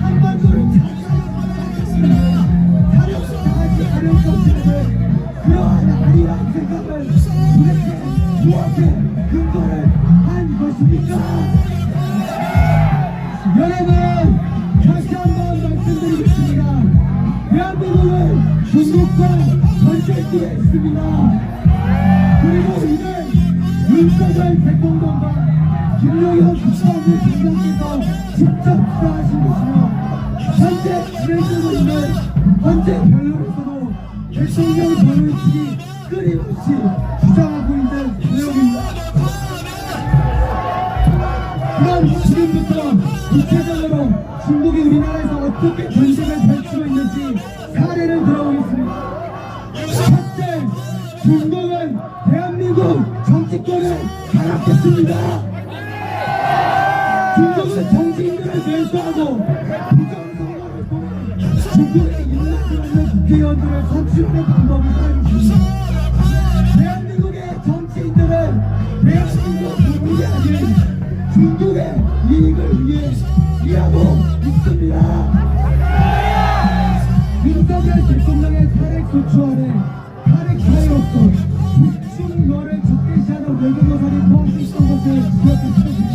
한반도를 사력을 당하지 않을 것인데 그러한 아니란 생각을 도대체 무엇에 근거를 한 것입니까? 여러분, 다시 한번 말씀드리겠습니다. 대한민국은 중국과 전쟁기에 있습니다. 그리고 이는 윤석열 대통령과 김용현 국방부 장관께서 직접 주장하신 것이며 현재 진행되고 있는 헌재 변론에서도 대통령 변호인 측이 끊임없이 주장하고 있는 내용입니다. 그럼 지금부터 구체적으로 중국이 우리나라에서 어떻게 전쟁을 펼치고 있는지 사례를 들어보겠습니다. 첫째, 중국은 대한민국 정치권을 장악했습니다. 중국은 정치인들을 매수하고 부정선거를 통해 중국의 입맛을 얻는 국회의원들을 선출하는 방법을 사용했습니다. 대한민국의 정치인들은 대한민국 국민이 아닌 중국의 이익을 위해 일하고 있습니다. 윤석열 대통령의 탄핵 소추안에 탄핵 사유로서 북중러를 적대시하는 외교노선이 포함되어 있던 것을 기억했습니다.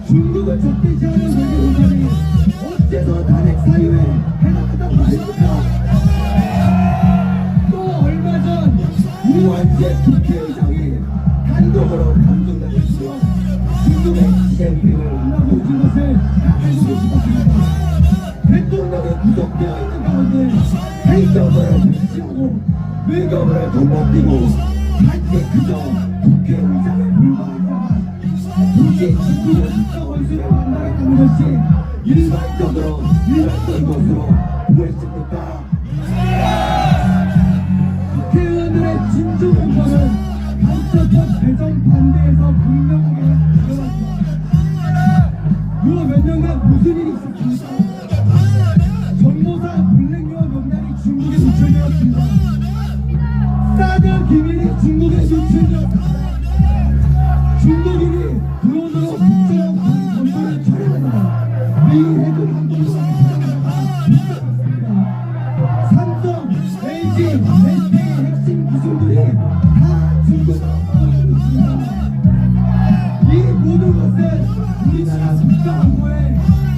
중국을 적대시하는 외교노선이 어째서 탄핵 사유에 해당한단 말입니까? 또 얼마 전 우원재 국회의장이 단독으로 감정당했으며 중국의 시행비를 올라보신 것을 알고 계신 것입니다. 대통령이 구속되어 있는 가운데 행정부를 무시하고 외교부를 건너뛰고 단지 그저 국회의장을 불과했다가 굳이 친구를 원수를 만나겠다는 것이 일반적인 것으로 보였습니까? 국회의원들의 진주 공방은 간첩법 개정 반대에서 분명하게 드러났습니다. 요 몇 년간 무슨 일이 있었습니까? 정보사 블랙리어 명단이 중국에 노출되었습니다. 사드 기밀이 중국에 노출되었습니다. 중국인이 드론으로 국제형 건물을 촬영합니다. 미국 해군 항공모함을 촬영합니다. 삼성, LG, SK의 핵심 기술들이 다 중국으로 떠나고 있습니다. 이 모든 것은 우리나라 국가 안보에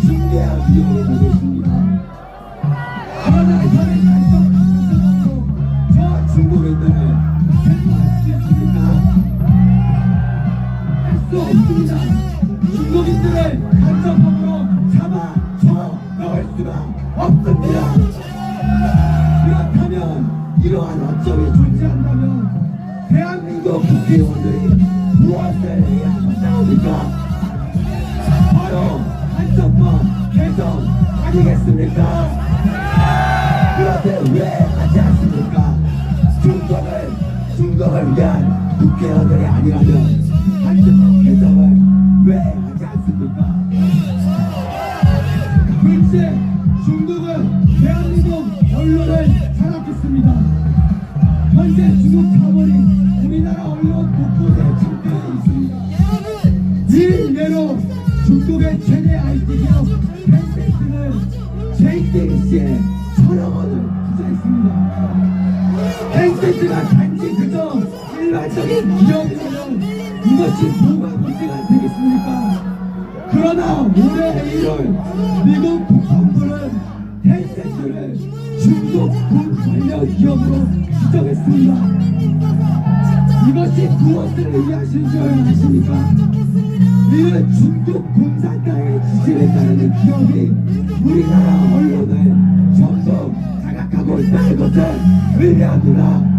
중대한 위협이 되고 있습니다. 그러나 이번에 간섭하고 저 중국인들을 해소할 수 있습니까? 할 수 없습니다. 중국인들을 간섭법으로 잡아쳐 넣을 수가 없습니다. 그렇다면 이러한 어점이 존재한다면 대한민국 국회의원들이 무엇을 해야 한다옵니까? 바로 간섭법 개정 아니겠습니까? 그런데 왜 하지 않습니까? 중국을 위한 국회의원들이 아니라면 간섭법 개정을 왜 이것이 뭐가 문제가 되겠습니까? 그러나 올해 1월 미국 국방부는 텐센트를 중국 군 관련 기업으로 지정했습니다. 이것이 무엇을 의미하시는 줄 아십니까? 이는 중국 공산당의 지시를 따르는 기업이 우리나라 언론을 전부 장악하고 있다는 것을 의미합니다.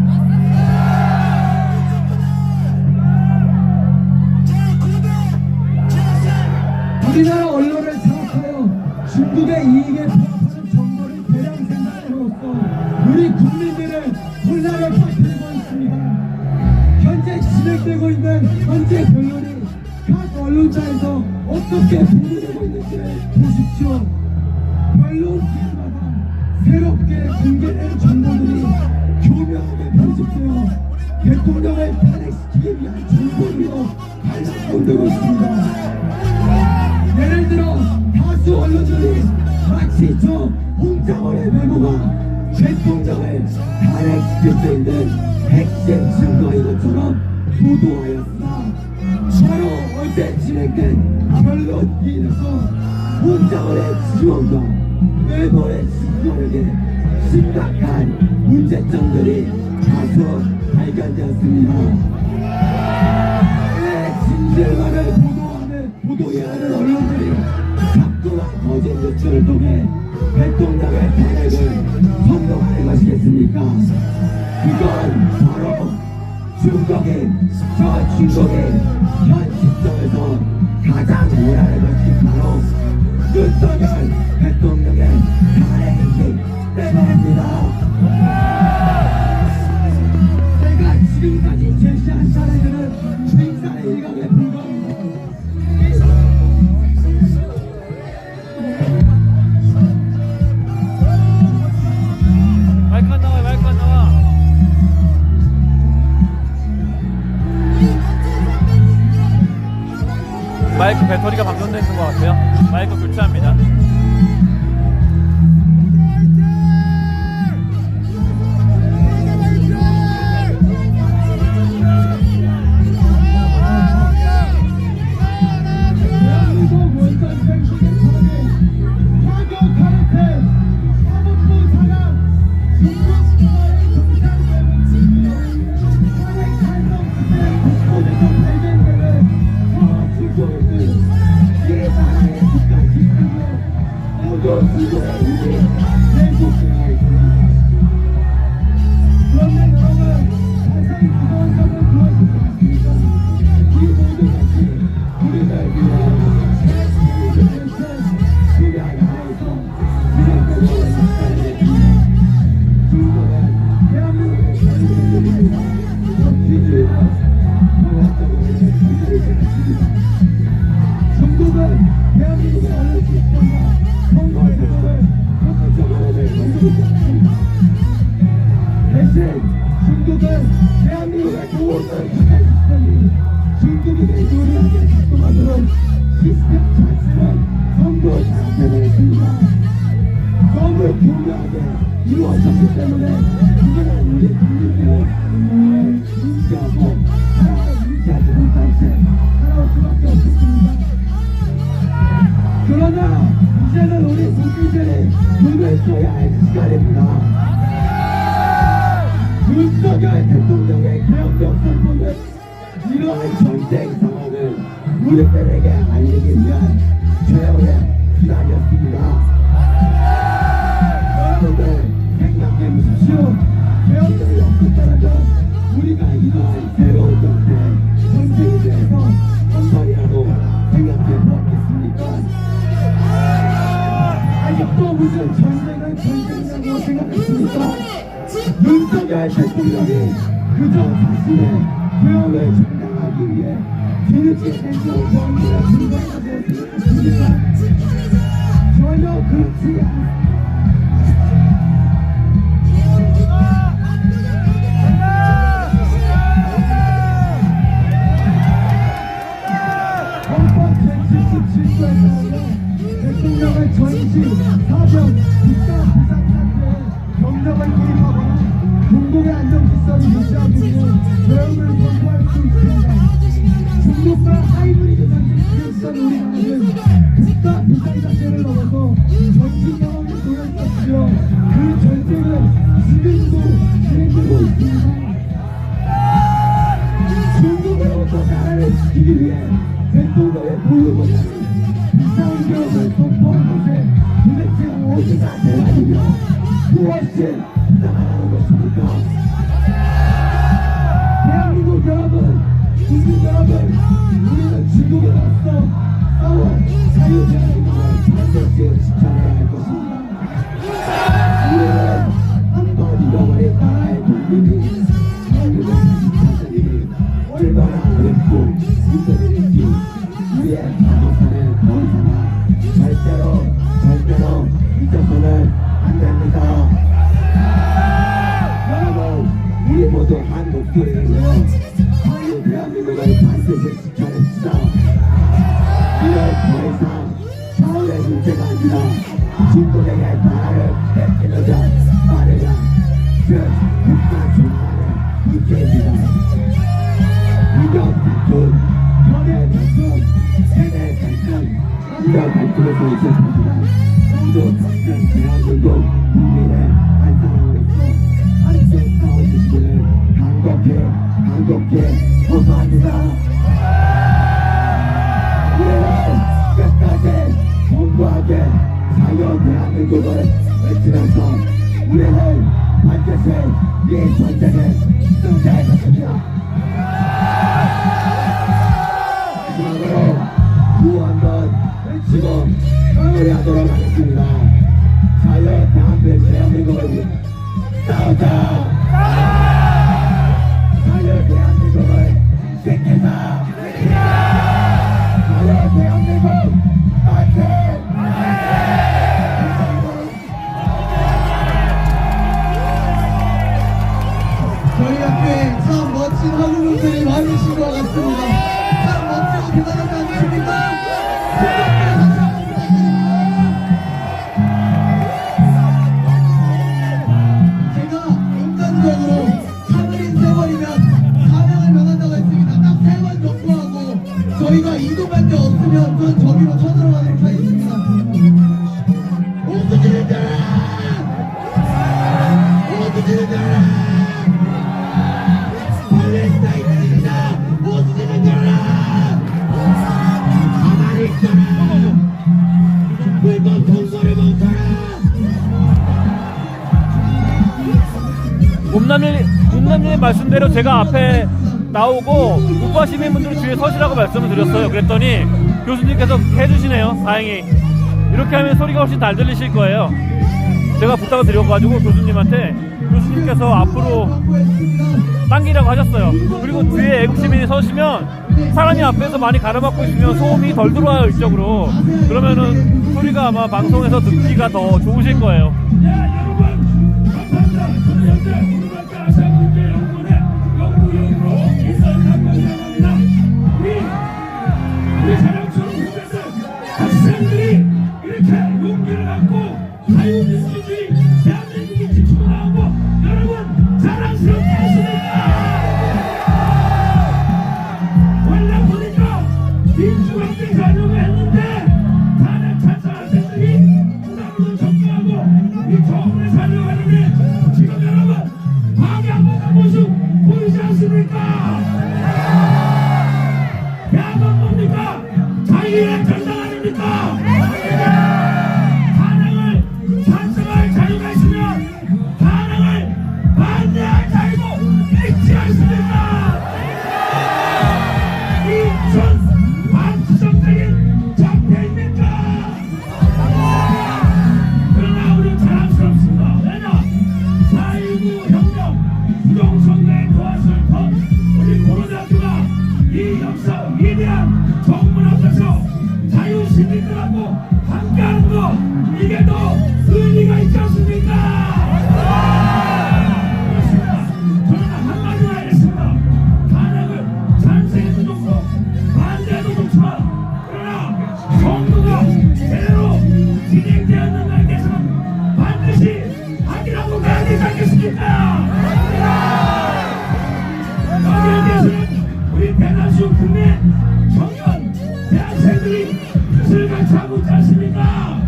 우리나라 언론을 장악하여 중국의 이익에 부합하는 정보를 대량 생산함으로써 우리 국민들을 혼란에 빠뜨리고 있습니다. 현재 진행되고 있는 현재 변론이 각 언론사에서 어떻게 보도되고 있는지 보십시오. 변론 기회마다 새롭게 공개된 정보들이 교묘하게 편집되어 대통령을 탄핵시키기 위한 정보들로 발락되고 있습니다. 예를 들어 다수 언론들이 마치 저 홍장원의 메모가 대통령을 탄핵시킬 수 있는 핵심 증거인 것처럼 보도하였으나 바로 어제 진행된 변론기에서 홍장원의 지원과 메모의 증거력에 심각한 문제점들이 다수 발견되었습니다. 진실만을 보도해야 하는 언론들이 자꾸만 거짓 뉴스를 통해 대통령의 탄핵을 선동하는 것이겠습니까? 그건 바로 중국인 현 시점에서 가장 원하는 것이 바로 윤석열 대통령의 탄핵이기 때문입니다. 제가 지금까지 제시한 사례들은 빙산의 일각에 불과합니다. 마이크 안 나와, 마이크 안 나와. 마이크 배터리가 방전되는 것 같아요. 마이크 교체합니다. 이루어졌기 때문에 그거는 우리 국민을 인지하고 인지하지 못할 채 살아올 수밖에 없었습니다. 그러나 이제는 우리 국민들이 눈을 떠야 할 시간입니다. 윤석열 대통령의 개혁적 선포는 이러한 전쟁 상황을 우리들에게 알리기 위한 최후의 수단이었습니다. 여러분들 생각해 보십시오. 개혁들이 없었더라면 우리가 이러한 새로운 형태의 전쟁에 대해서 한 번이라도 생각해 보았겠습니까? 아직도 무슨 전쟁은 전쟁이라고 생각했습니까? 윤석열 대통령이 그저 자신의 개혁을 정당하기 위해 뒤늦게 행동을 정리에 불과하다고 생각했습니까? 전혀 그렇지 않습니다. 대통령의 전시, 사병, 국가 비상 사태에 경력을 개입하거나 공공의 안정 질서를 유지하기 위해 계획을 선포할 수 있습니다. 지키기 위해 대통령의 보육을 이상한 경험을 선포한 것에 도대체 어디가 대안이며 무엇이 나가는 것입니까? 대한민국 여러분, 국민 여러분, 우리는 중국에로서 싸워 자유대한민국을 반드시 지켜내야 할 것입니다. 우리는 한번 잃어버린 나라의 국민이 한국을 지켜내기 얼마나 어렵고 힘들는지 우리의 한국사는 더 이상 절대로 잊어서는 안 됩니다. 여러분, 우리 모두 한 목소리로 자유 대한민국을 반드시 지켜냅시다. 이런 더 이상 사회의 문제가 아니라 중국에게 나라를 뺏기느냐 마느냐 그 국가 중간의 문제입니다. 이런 다툼, 현의 다툼, 세대 갈등, 이런 갈등에서 시작합니다. 모두 같은 대한민국 국민의 한 사람으로서 함께 싸워주시기를 간곡히 호소합니다. 우리는 끝까지 공부하게 자유 대한민국을 외치면서 우리는 반드시 이 전쟁에 승리할 것입니다. 마지막으로 구호 한번 외치고 마무리하도록 하겠습니다. 자유 대한민국을 위해 싸우자. 자유 대한민국을 지키자. 자유 대한민국 파이팅! 저희 학교에 참 멋진 학우분들이 많으신 것 같습니다. 참 멋지고 대단하지 않으십니까? 제가 인간적으로 3일인 세월이면 사명을 면한다고 했습니다. 딱 3번 정도하고 저희가 이동할 데 없으면 전 저기로 쳐들어가도록 하겠습니다. 오수지를 들어라! 오수지를 들어라! 팔레스타인입니다. 모습을 들어라. 가만히 있어라. 불법 통솔을 멈춰라. 곰남님 말씀대로 제가 앞에 나오고 우파 시민분들이 뒤에 서시라고 말씀을 드렸어요. 그랬더니 교수님께서 해주시네요. 다행히 이렇게 하면 소리가 훨씬 잘 들리실 거예요. 제가 부탁을 드려가지고 교수님께서 앞으로 당기라고 하셨어요. 그리고 뒤에 애국 시민이 서시면 사람이 앞에서 많이 가로막고 있으면 소음이 덜 들어와요, 이쪽으로. 그러면은 소리가 아마 방송에서 듣기가 더 좋으실 거예요. 여러분 감사합니다. 저는 현재 고등학교 아시아문제연구원의 연구위원으로 인사감사합니다. 우리 자랑스러운 후배들 학생들이 이렇게 용기를 갖고 자유민주주의 대한민국이 지키고 나오고 여러분 자랑스럽게 하십니까? 원래 보니까 민주학대 가려고 했는데 탄핵 찬성 학생들이 부담으로 접근하고 이 정부에 살려고 하는데 지금 여러분 방해하는 모습 보이지 않습니까? 대학은 뭡니까? 자유의 전당 아닙니까? 탄핵을 찬성할 자유가 있으면 탄핵을 반대할 자유도 있지 않습니까? 이전 반지정적인 적폐입니까? 그러나 우리 자랑스럽습니다. 왜냐? 4.19 혁명 부정선거에 도와줬던 우리 고려대학교가 이 역사 위대한 정문 앞에서 자유시민들하고 함께하는 거 이게 더 의미가 있지 않습니까? 그렇습니다. 저는 한마디로 하겠습니다. 탄핵을 찬성해도 좋고 반대해도 좋지만 그러나 정부가 제대로 진행되었는가에 대해서는 반드시 확인하고 가야 되지 않겠습니까? 여기에 대해서는 우리 대다수 국내 청년 대학생들이 뜻을 같이 하고 있지 않습니까?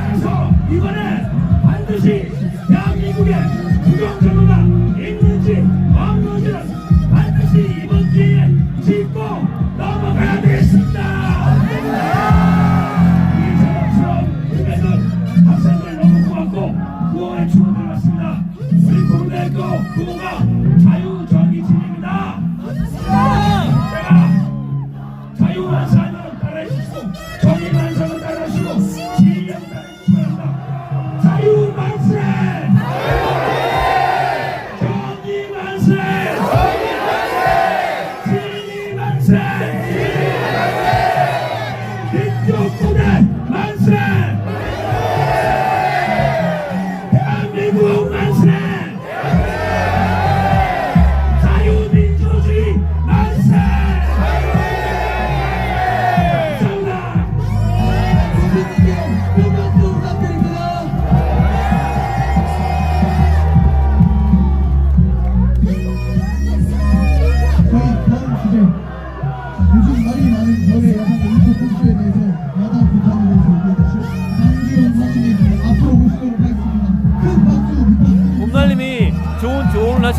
그래서 이번에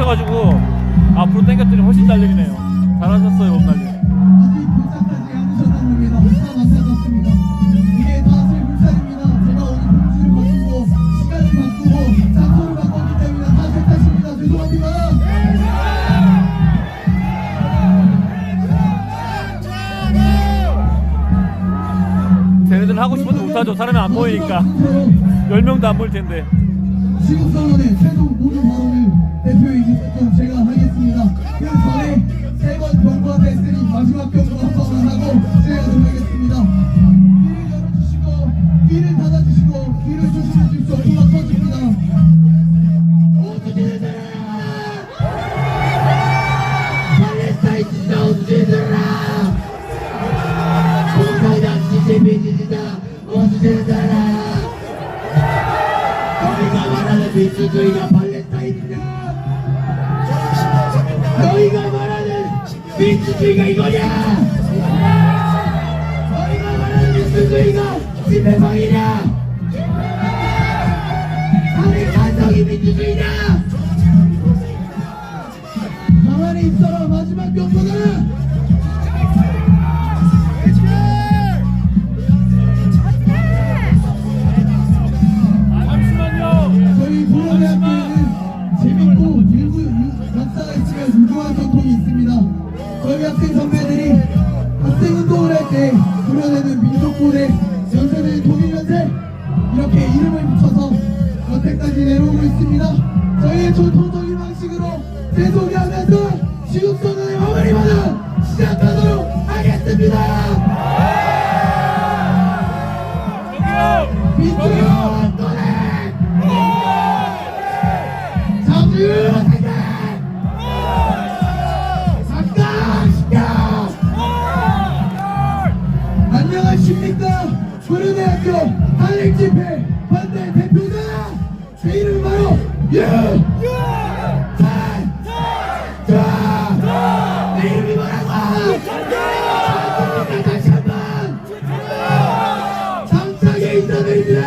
멈춰가지고 앞으로 당겼더니 훨씬 달리네요. 잘하셨어요, 봄날님. 아직 도착하지 않으셨던 겁니다. 다 마찬가지입니다. 이게 다 제 불찰입니다. 제가 오늘 공지를 바꾸고 시간을 바꾸고 장소를 바꿨기 때문에 다 제 탓입니다. 죄송합니다. 쟤네들 하고 싶어도 못하죠. 사람이 안 모이니까. 10명도 안 모일 텐데. 시국선언의 최종 모든 발언을 대표이기도 제가 하겠습니다. 그 전에 3번 경고가 됐으니 마지막 경고 한 번만 하고 진행하도록 하겠습니다. 귀를 열어주시고 귀를 닫아주시고 귀를 조심해 주십시오. 음악 터집니다. 오수진들아! 팔레스타인 진짜 오수진들아! 공사장 시제비지다 오수진들아! 너희가 말하는 민주주의가 팔레스타인이냐? 너희가 말하는 민주주의가 이거냐? 너희가 말하는 민주주의가 집회방이냐? 아니 간성이 민주주의냐? 가만히 있어라. 마지막 경고다. 저희 부모대학교에는 재밌고 역사가 있으면 유교한 전통이 있습니다. 저희 학생 선배들이 학생 운동을 할 때 그려내는 민족고대, 연세대는 통일연세 이렇게 이름을 붙여서 여태까지 내려오고 있습니다. 저희의 전통적인 방식으로 재소개하면서 지국선언의 마무리만은 시작하도록 하겠습니다. 민주주의 또는 자주 상강시켜. 안녕하십니까. 고려대학교 한림집회 반대 대표자 제 이름은 바로 내 이름이 뭐라고? 다시 한번 장착에 인사드립니다.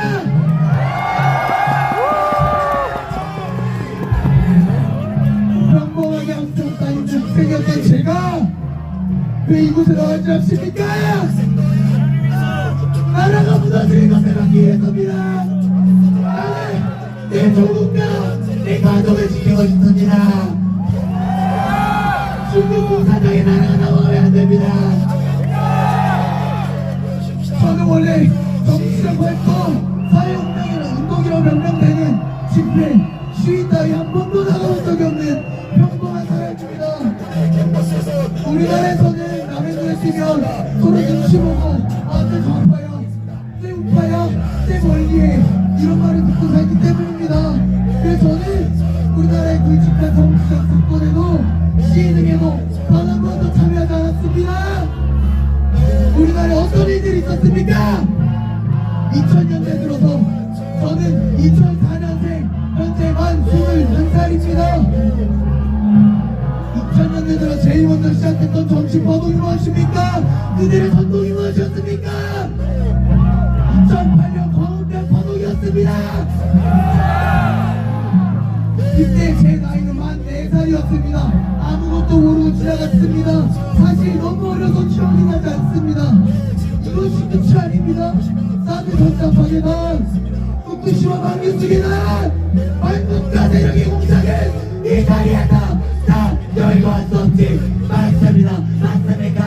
평범하게 항상 다니는 학생이었던 제가 왜 이곳에 나올 줄 아십니까? 나라가 무너지는 것을 막기 위해서입니다. 나는 내 조국과 내 가족을 지키고 싶습니다. 중국 공산당의 나라가 나오면 안 됩니다. 저는 원래 정치적 활동, 사회운동이나 운동이라고 명명되는 집회, 시위 따위 한 번도 나가본 적이 없는 평범한 사람입니다. 우리나라에서는 남의 눈에 띄면 서로 눈치 보고 쟤 좌파야, 쟤 우파야, 쟤 멀리해 이런 말을 듣고 살기 때문입니다. 그래서 저는 우리나라의 굵직한 정치적 정권에도 시위 등에도 단 한 번도 참여하지 않았습니다. 우리나라에 어떤 일들이 있었습니까? 2000년대 들어서 저는 2004년생 현재 만 21살입니다. 2000년대 들어 제일 먼저 시작했던 정치 파동이 무엇입니까? 그들의 선동이 무엇이었습니까? 2008년 광운병 파동이었습니다. 그때 제 나이는 만 4살이었습니다. 아무것도 모르고 지나갔습니다. 사실 너무 어려서 기억이 나지 않습니다. 이것이 끝이 아닙니다. 사드 전자파괴단, 후쿠시마 방류수계단, 반국가 세력의 공작은 이 자리에서 다 열고 할 수 없지. 맞습니다. 맞습니까?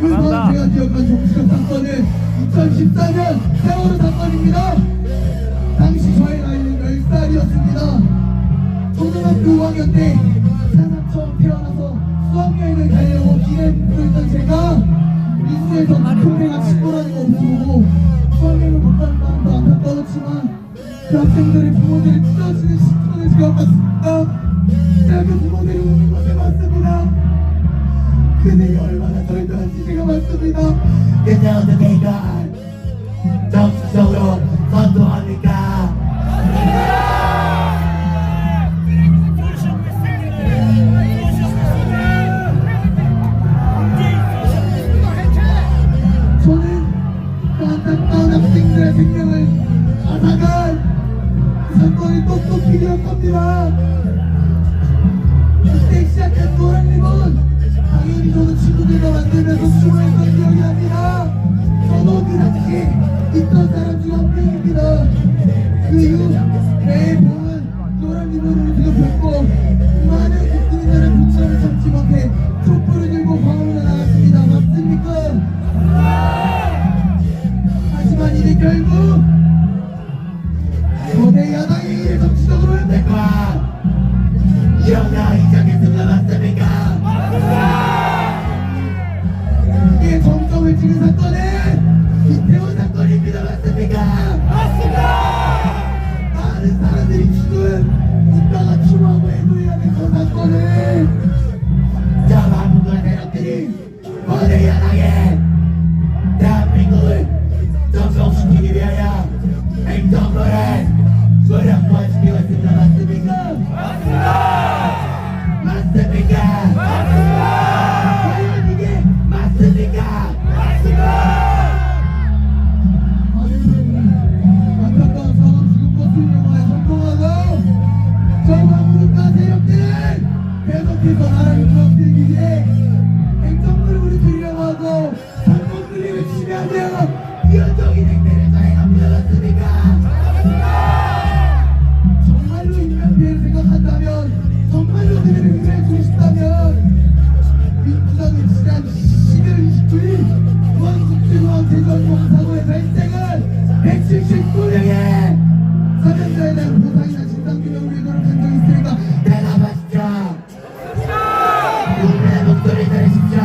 그 다음 제가 기억한 정치적 사건은 2014년 세월호 사건입니다. 당시 저의 나이는 10살이었습니다. 초등학교 5학년 때 세상 처음 태어나서 수학여행을 가려고 길에 묻고 있던 제가 뉴스에서 동네가 침몰하는 거 보고 수학여행을 못 가는 마음도 안타까웠지만 그 학생들의 부모들이 찢어지는 시선을 제가 봤습니다. 제가 그 부모들이 우는 것을 봤습니다. 그들이 얼마나 절도한지 제가 봤습니다. 근데 어떻게 이걸 정치적으로 선동합니까? 저는 그 안타까운 학생들의 생명을 앗아간 사건이 똑똑히 기억하고 사건을 저 한국의 세력들이 거대 연하게 대한민국을 전복시키기 위하여 행정부를 무력화시키고 있습니다. 맞습니까? 맞습니다. 맞습니까? 맞습니다. 과연 이게 맞습니까? 안타까운 상황 지금 버스를 영화에 성공하고 정황국가 세력들은 계속해서 나라를 무너뜨리기 위해 행정부를 무너뜨리려고 하고 상공들이 외치면 안 돼요. 비현적인 행태를 저희가 보여줬습니까? 정말로 인간 피해를 생각한다면 정말로 그들을 위해주고 싶다면 민주당은 지난 11월 29일 무한국제공항 제주항공사고의 발생은 179명의 사명자에 대한 보상이나 진상규명을 위해서는 간 적이 있으니까 대답하십시오. 국민의 목소리 들으십시오.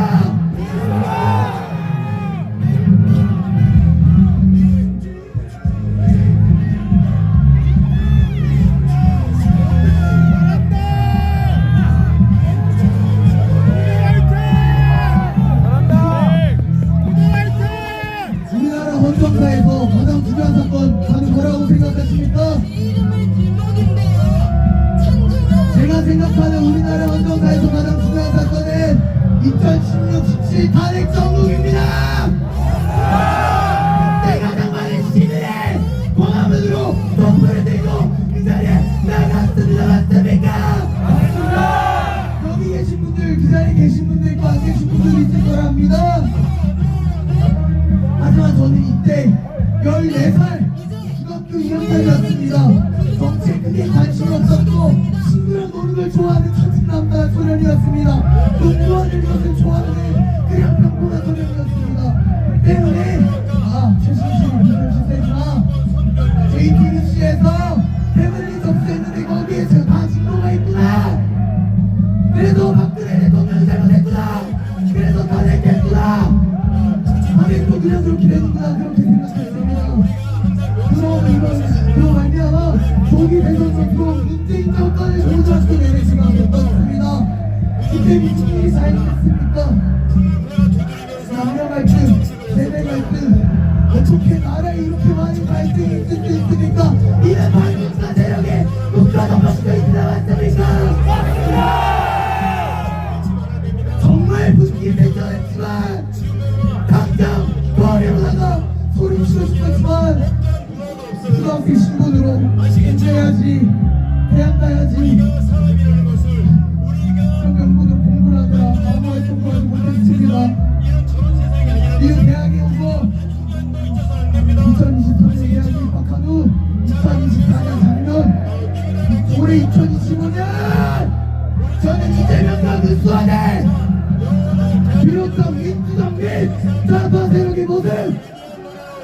우리나라 헌정사에서 가장 중요한 사건 바로 뭐라고 생각하십니까? 제가 생각하는 우리나라 헌정사에서 가장 중요한 사건은 2016 17 탄핵 정국입니다. 내가 장관의 시민의 광화문으로 덤불을 들고 그 자리에 나갔습니다. 맞습니까? 여기 계신 분들, 그 자리에 계신 분들 있고 안 계신 분들이 있을 거랍니다. 하지만 저는 이때 14살 중학교 2학년이었습니다. 정치에 크게 관심이 없었고 친구랑 노는 걸 좋아하는 천진남자 소년이었습니다. 농구하는 것을 좋아하는 그냥 평범한 소년이었습니다. 때문에 최신식이 무슨 시세구나 JTBC에서 패밀리 접수했는데 거기에 제가 다 증거가 있구나. 그래서 박근혜 대통령이 잘못했구나. 그래서 탄핵했구나. 하긴 또 그냥 그렇게 되는구나 그렇게 생각했습니다. 그럼 말미암아 조기 대선 선수로 문재인 정권을 조작하게 되는 시간이 떴습니다. 그때 무슨 일이 발생했습니까? 남녀 갈등, 세대 갈등, 어떻게 나라에 이렇게 많은 갈등이 있을 수 있습니까? 이는 반국가 세력의 국가 덮어지고 있다 맞습니까? 정말 분기 대전했지만 당장 거리로다가 소리치고 싶었지만 초등학교 신분으로 공부해야지 대학 가야지 그런 연구는 공부를 하느라 아무 활동도 하지 못했습니다. 이후 대학에 오고 2023년 대학에 입학한 후 2024년 작년 올해 2025년 저는 이재명과 그 수아들 비롯한 민주당 및 좌파 세력의 모습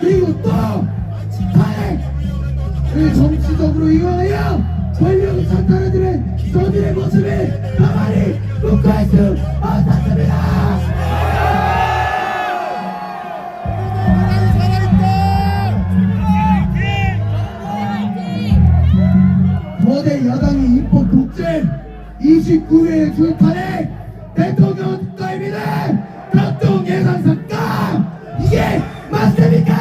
그리고 또 탄핵을 정치적으로 이용하여 권력을 찬탈하는 저들의 모습을 가만히 묵과할 수 없었습니다. 거대 야당의 입법 독재 29회의 줄탄핵 대통령 국가입니다. 각종 예산 삭감 이게 맞습니까?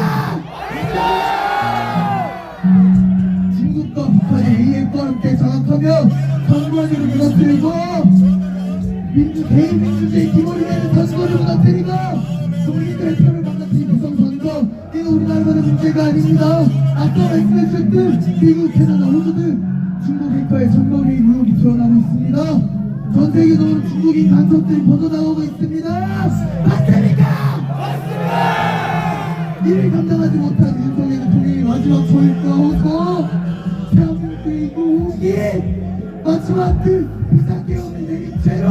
중국과 북한의 AF와 함께 장악하며 선거를 무너뜨리고 개인 민주주의 기본이 되는 선거를 무너뜨리고 국민들의 표를 망가뜨린 부정선거 이거 우리나라만의 문제가 아닙니다. 아까 말씀해주셨듯 미국, 캐나다, 호주 등 중국 해커의 선거 개입 의혹이 드러나고 있습니다. 전 세계적으로 중국인 간첩들이 퍼져나오고 있습니다. 맞습니까? 맞습니다. 이를 감당하지 못한 윤석열 대통령이 마지막 초일과오고 대한민국의 이국이 마지막 그 비상계엄을 내린 채로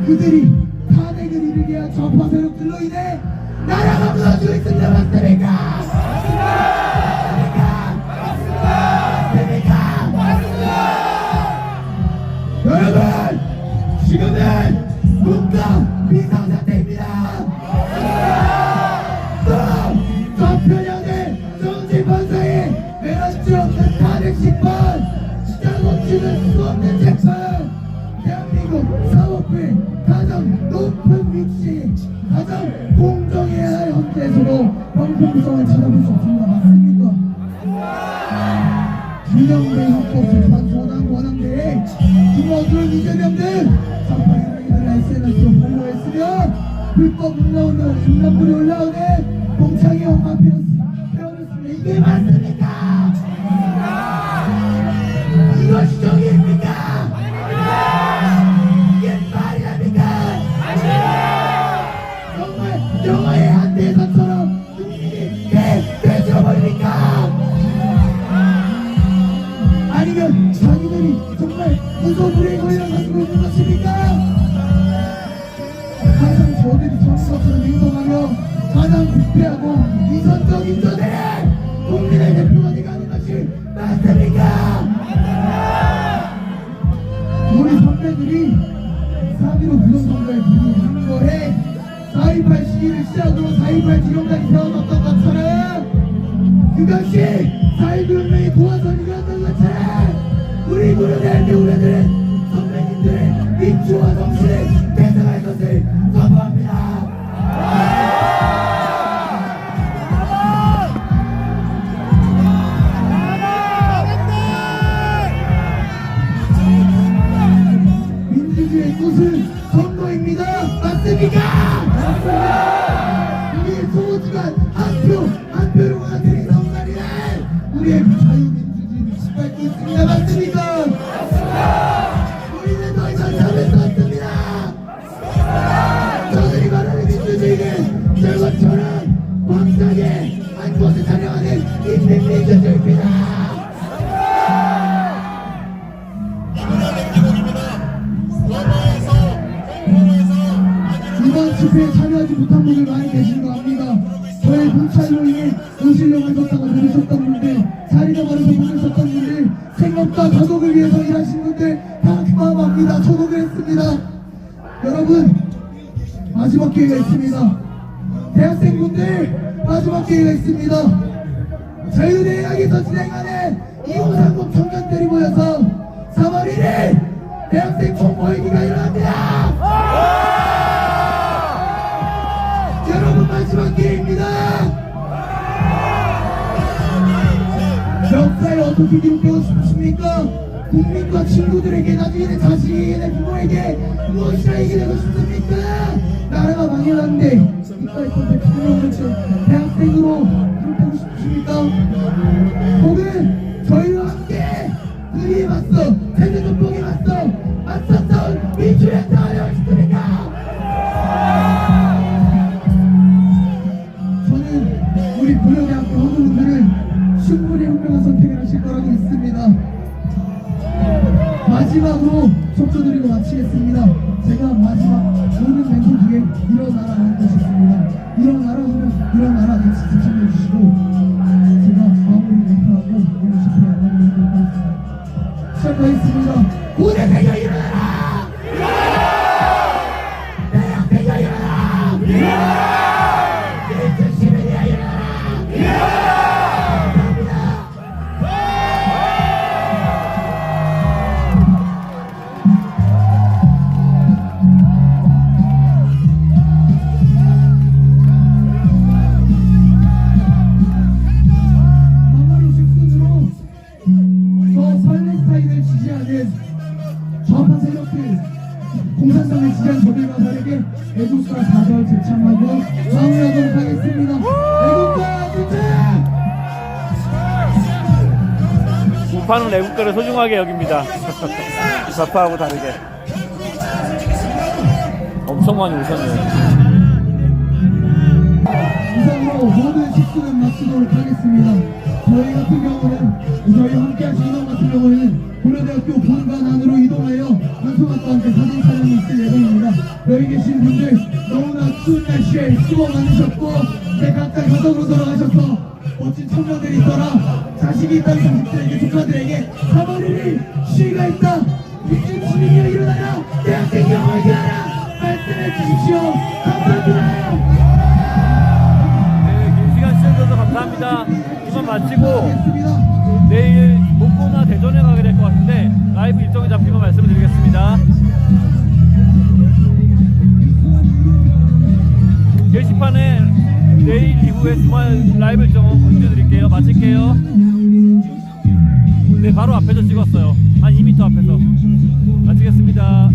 그들이 탄핵을 이르게 한 좌파 세력들로 인해 나라가 무너지고 있습니다. 맞습니까? 여러분 지금은 국가 비상사태입니다. 또 전편향의 정치판사의 매란지 없는 탄핵 심판 진짜 놓치는 수 없는 재판 대한민국 사법부의 가장 높은 위치 가장 공정해야 할 헌재에서도 방송성을 찾아볼 수 없습니다. 맞습니까? 김영배 헌법재판소 원앙대에 김어준 이재명들 사파이들을 SNS로 팔로우했으며 불법 음란물이 올라오네 공창이 엄마 배웠으면 이게 맞습니까? 이것이 정의입니까? 이게 말이 됩니까? 정말 영화의 한 대사처럼 국민이 되어버립니까? 아니면 자기들이 정말 무소불위에 걸려가지고 있는 것입니까? 항상 저들이 정치적으로 행동하며 가장 부패하고 이선적인 저들의 국민의 대표가 돼가는 것이 맞습니까? 우리 선배들이 3.15 부정선거에 불이한 거에 4.28 시기를 시작으로 4.28 지금까지 세워놨던 것처럼 그것이 4.19 혁명의 도화선이었던 것처럼 우리 무료대학교 후배들은 선배님들의 민주화 정신을 대성할 것을 선포합니다. 민주주의의 꽃은 선거입니다. 맞습니까? 맞습니다. 우리의 소중한 한 표로가 되는 성날이란 우리의 자유민주주의를 짓밟고 있습니다. 맞습니까? 우리는 더 이상 참을 수 없습니다. 저들이 말하는 민주주의는 저것처럼 광장에 한 곳을 촬영하는 인민민주주의입니다. 이번 집회에 참여하지 못한 분들 많이 계신 거 압니다. 저의 분찰로 인해 오시려고 하셨다가 들으셨던 분들, 자리가 멀어서 못 오셨던 분들, 생업과 가족을 위해서 일하신 분들 다 그만합니다. 저도 그랬습니다. 여러분 마지막 기회가 있습니다. 대학생분들 마지막 기회가 있습니다. 자유대학에서 진행하는 2530 청년들이 모여서 3월 1일 대학생 총모임회가 일어납니다. 여러분 마지막 기회입니다. 역사에 어떻게 기록되고 싶으십니까? 국민과 친구들에게 나중에는 자신의 부모에게 무엇이라 얘기하고 싶습니까? 나라가 망해놨는데 이빨 콘텐츠 대학생으로 기록되고 싶으십니까? 혹은 저희와 함께 의리에 맞서 세대전복에 맞서 싸운 민주의 타하고 싶습니까? 저는 우리 고려대학교 후보분들은 충분히 현명한 선택을 하실 거라고 믿습니다. 마지막으로 속조드리고 마치겠습니다. 제가 마지막 모든 멘트 뒤에 일어나라 하는 것이 있습니다. 일어나라 하면 일어나라 같이 시청해 주시고 제가 마무리 멘트하고 오늘 집회 마무리하도록 하겠습니다. 시작하겠습니다. 고대생여 일어나라! 대학생여 일어나라! 민주 시민이여 일어나라! 좌파 세력들 공산당을 지지한 저들과 다르게 애국가 4절 제창하고 마무리하도록 하겠습니다. 애국가 주제! 우파는 애국가를 소중하게 여깁니다. 좌파하고 다르게. 엄청 많이 오셨네요. 이상으로 모든 식수는 마치도록 하겠습니다. 저희 같은 경우는 저희 함께 하신 인원 같은 경우는 고려대학교 본관 안으로 이동하여 한송학과 함께 사진 촬영이 있을 예정입니다. 여기 계신 분들 너무나 추운 날씨에 수고 많으셨고 이제 각자 가족으로 돌아가셔서 멋진 청년들이 있더라 자식이 있다는 자식들에게 조카들에게 3월 1일 시위가 있다 민주 시민이여 일어나라 대학생 영어 일어나라 말씀해 주십시오. 감사합니다. 네, 긴 시간 시청해주셔서 감사합니다. 이만 마치고 내일 목포나 대전에 가게 될 것 같은데 라이브 일정이 잡혀 막판에 내일 이후에 주말 라이브 일정은 공지해드릴게요. 마칠게요. 네, 바로 앞에서 찍었어요. 한 2m 앞에서. 마치겠습니다.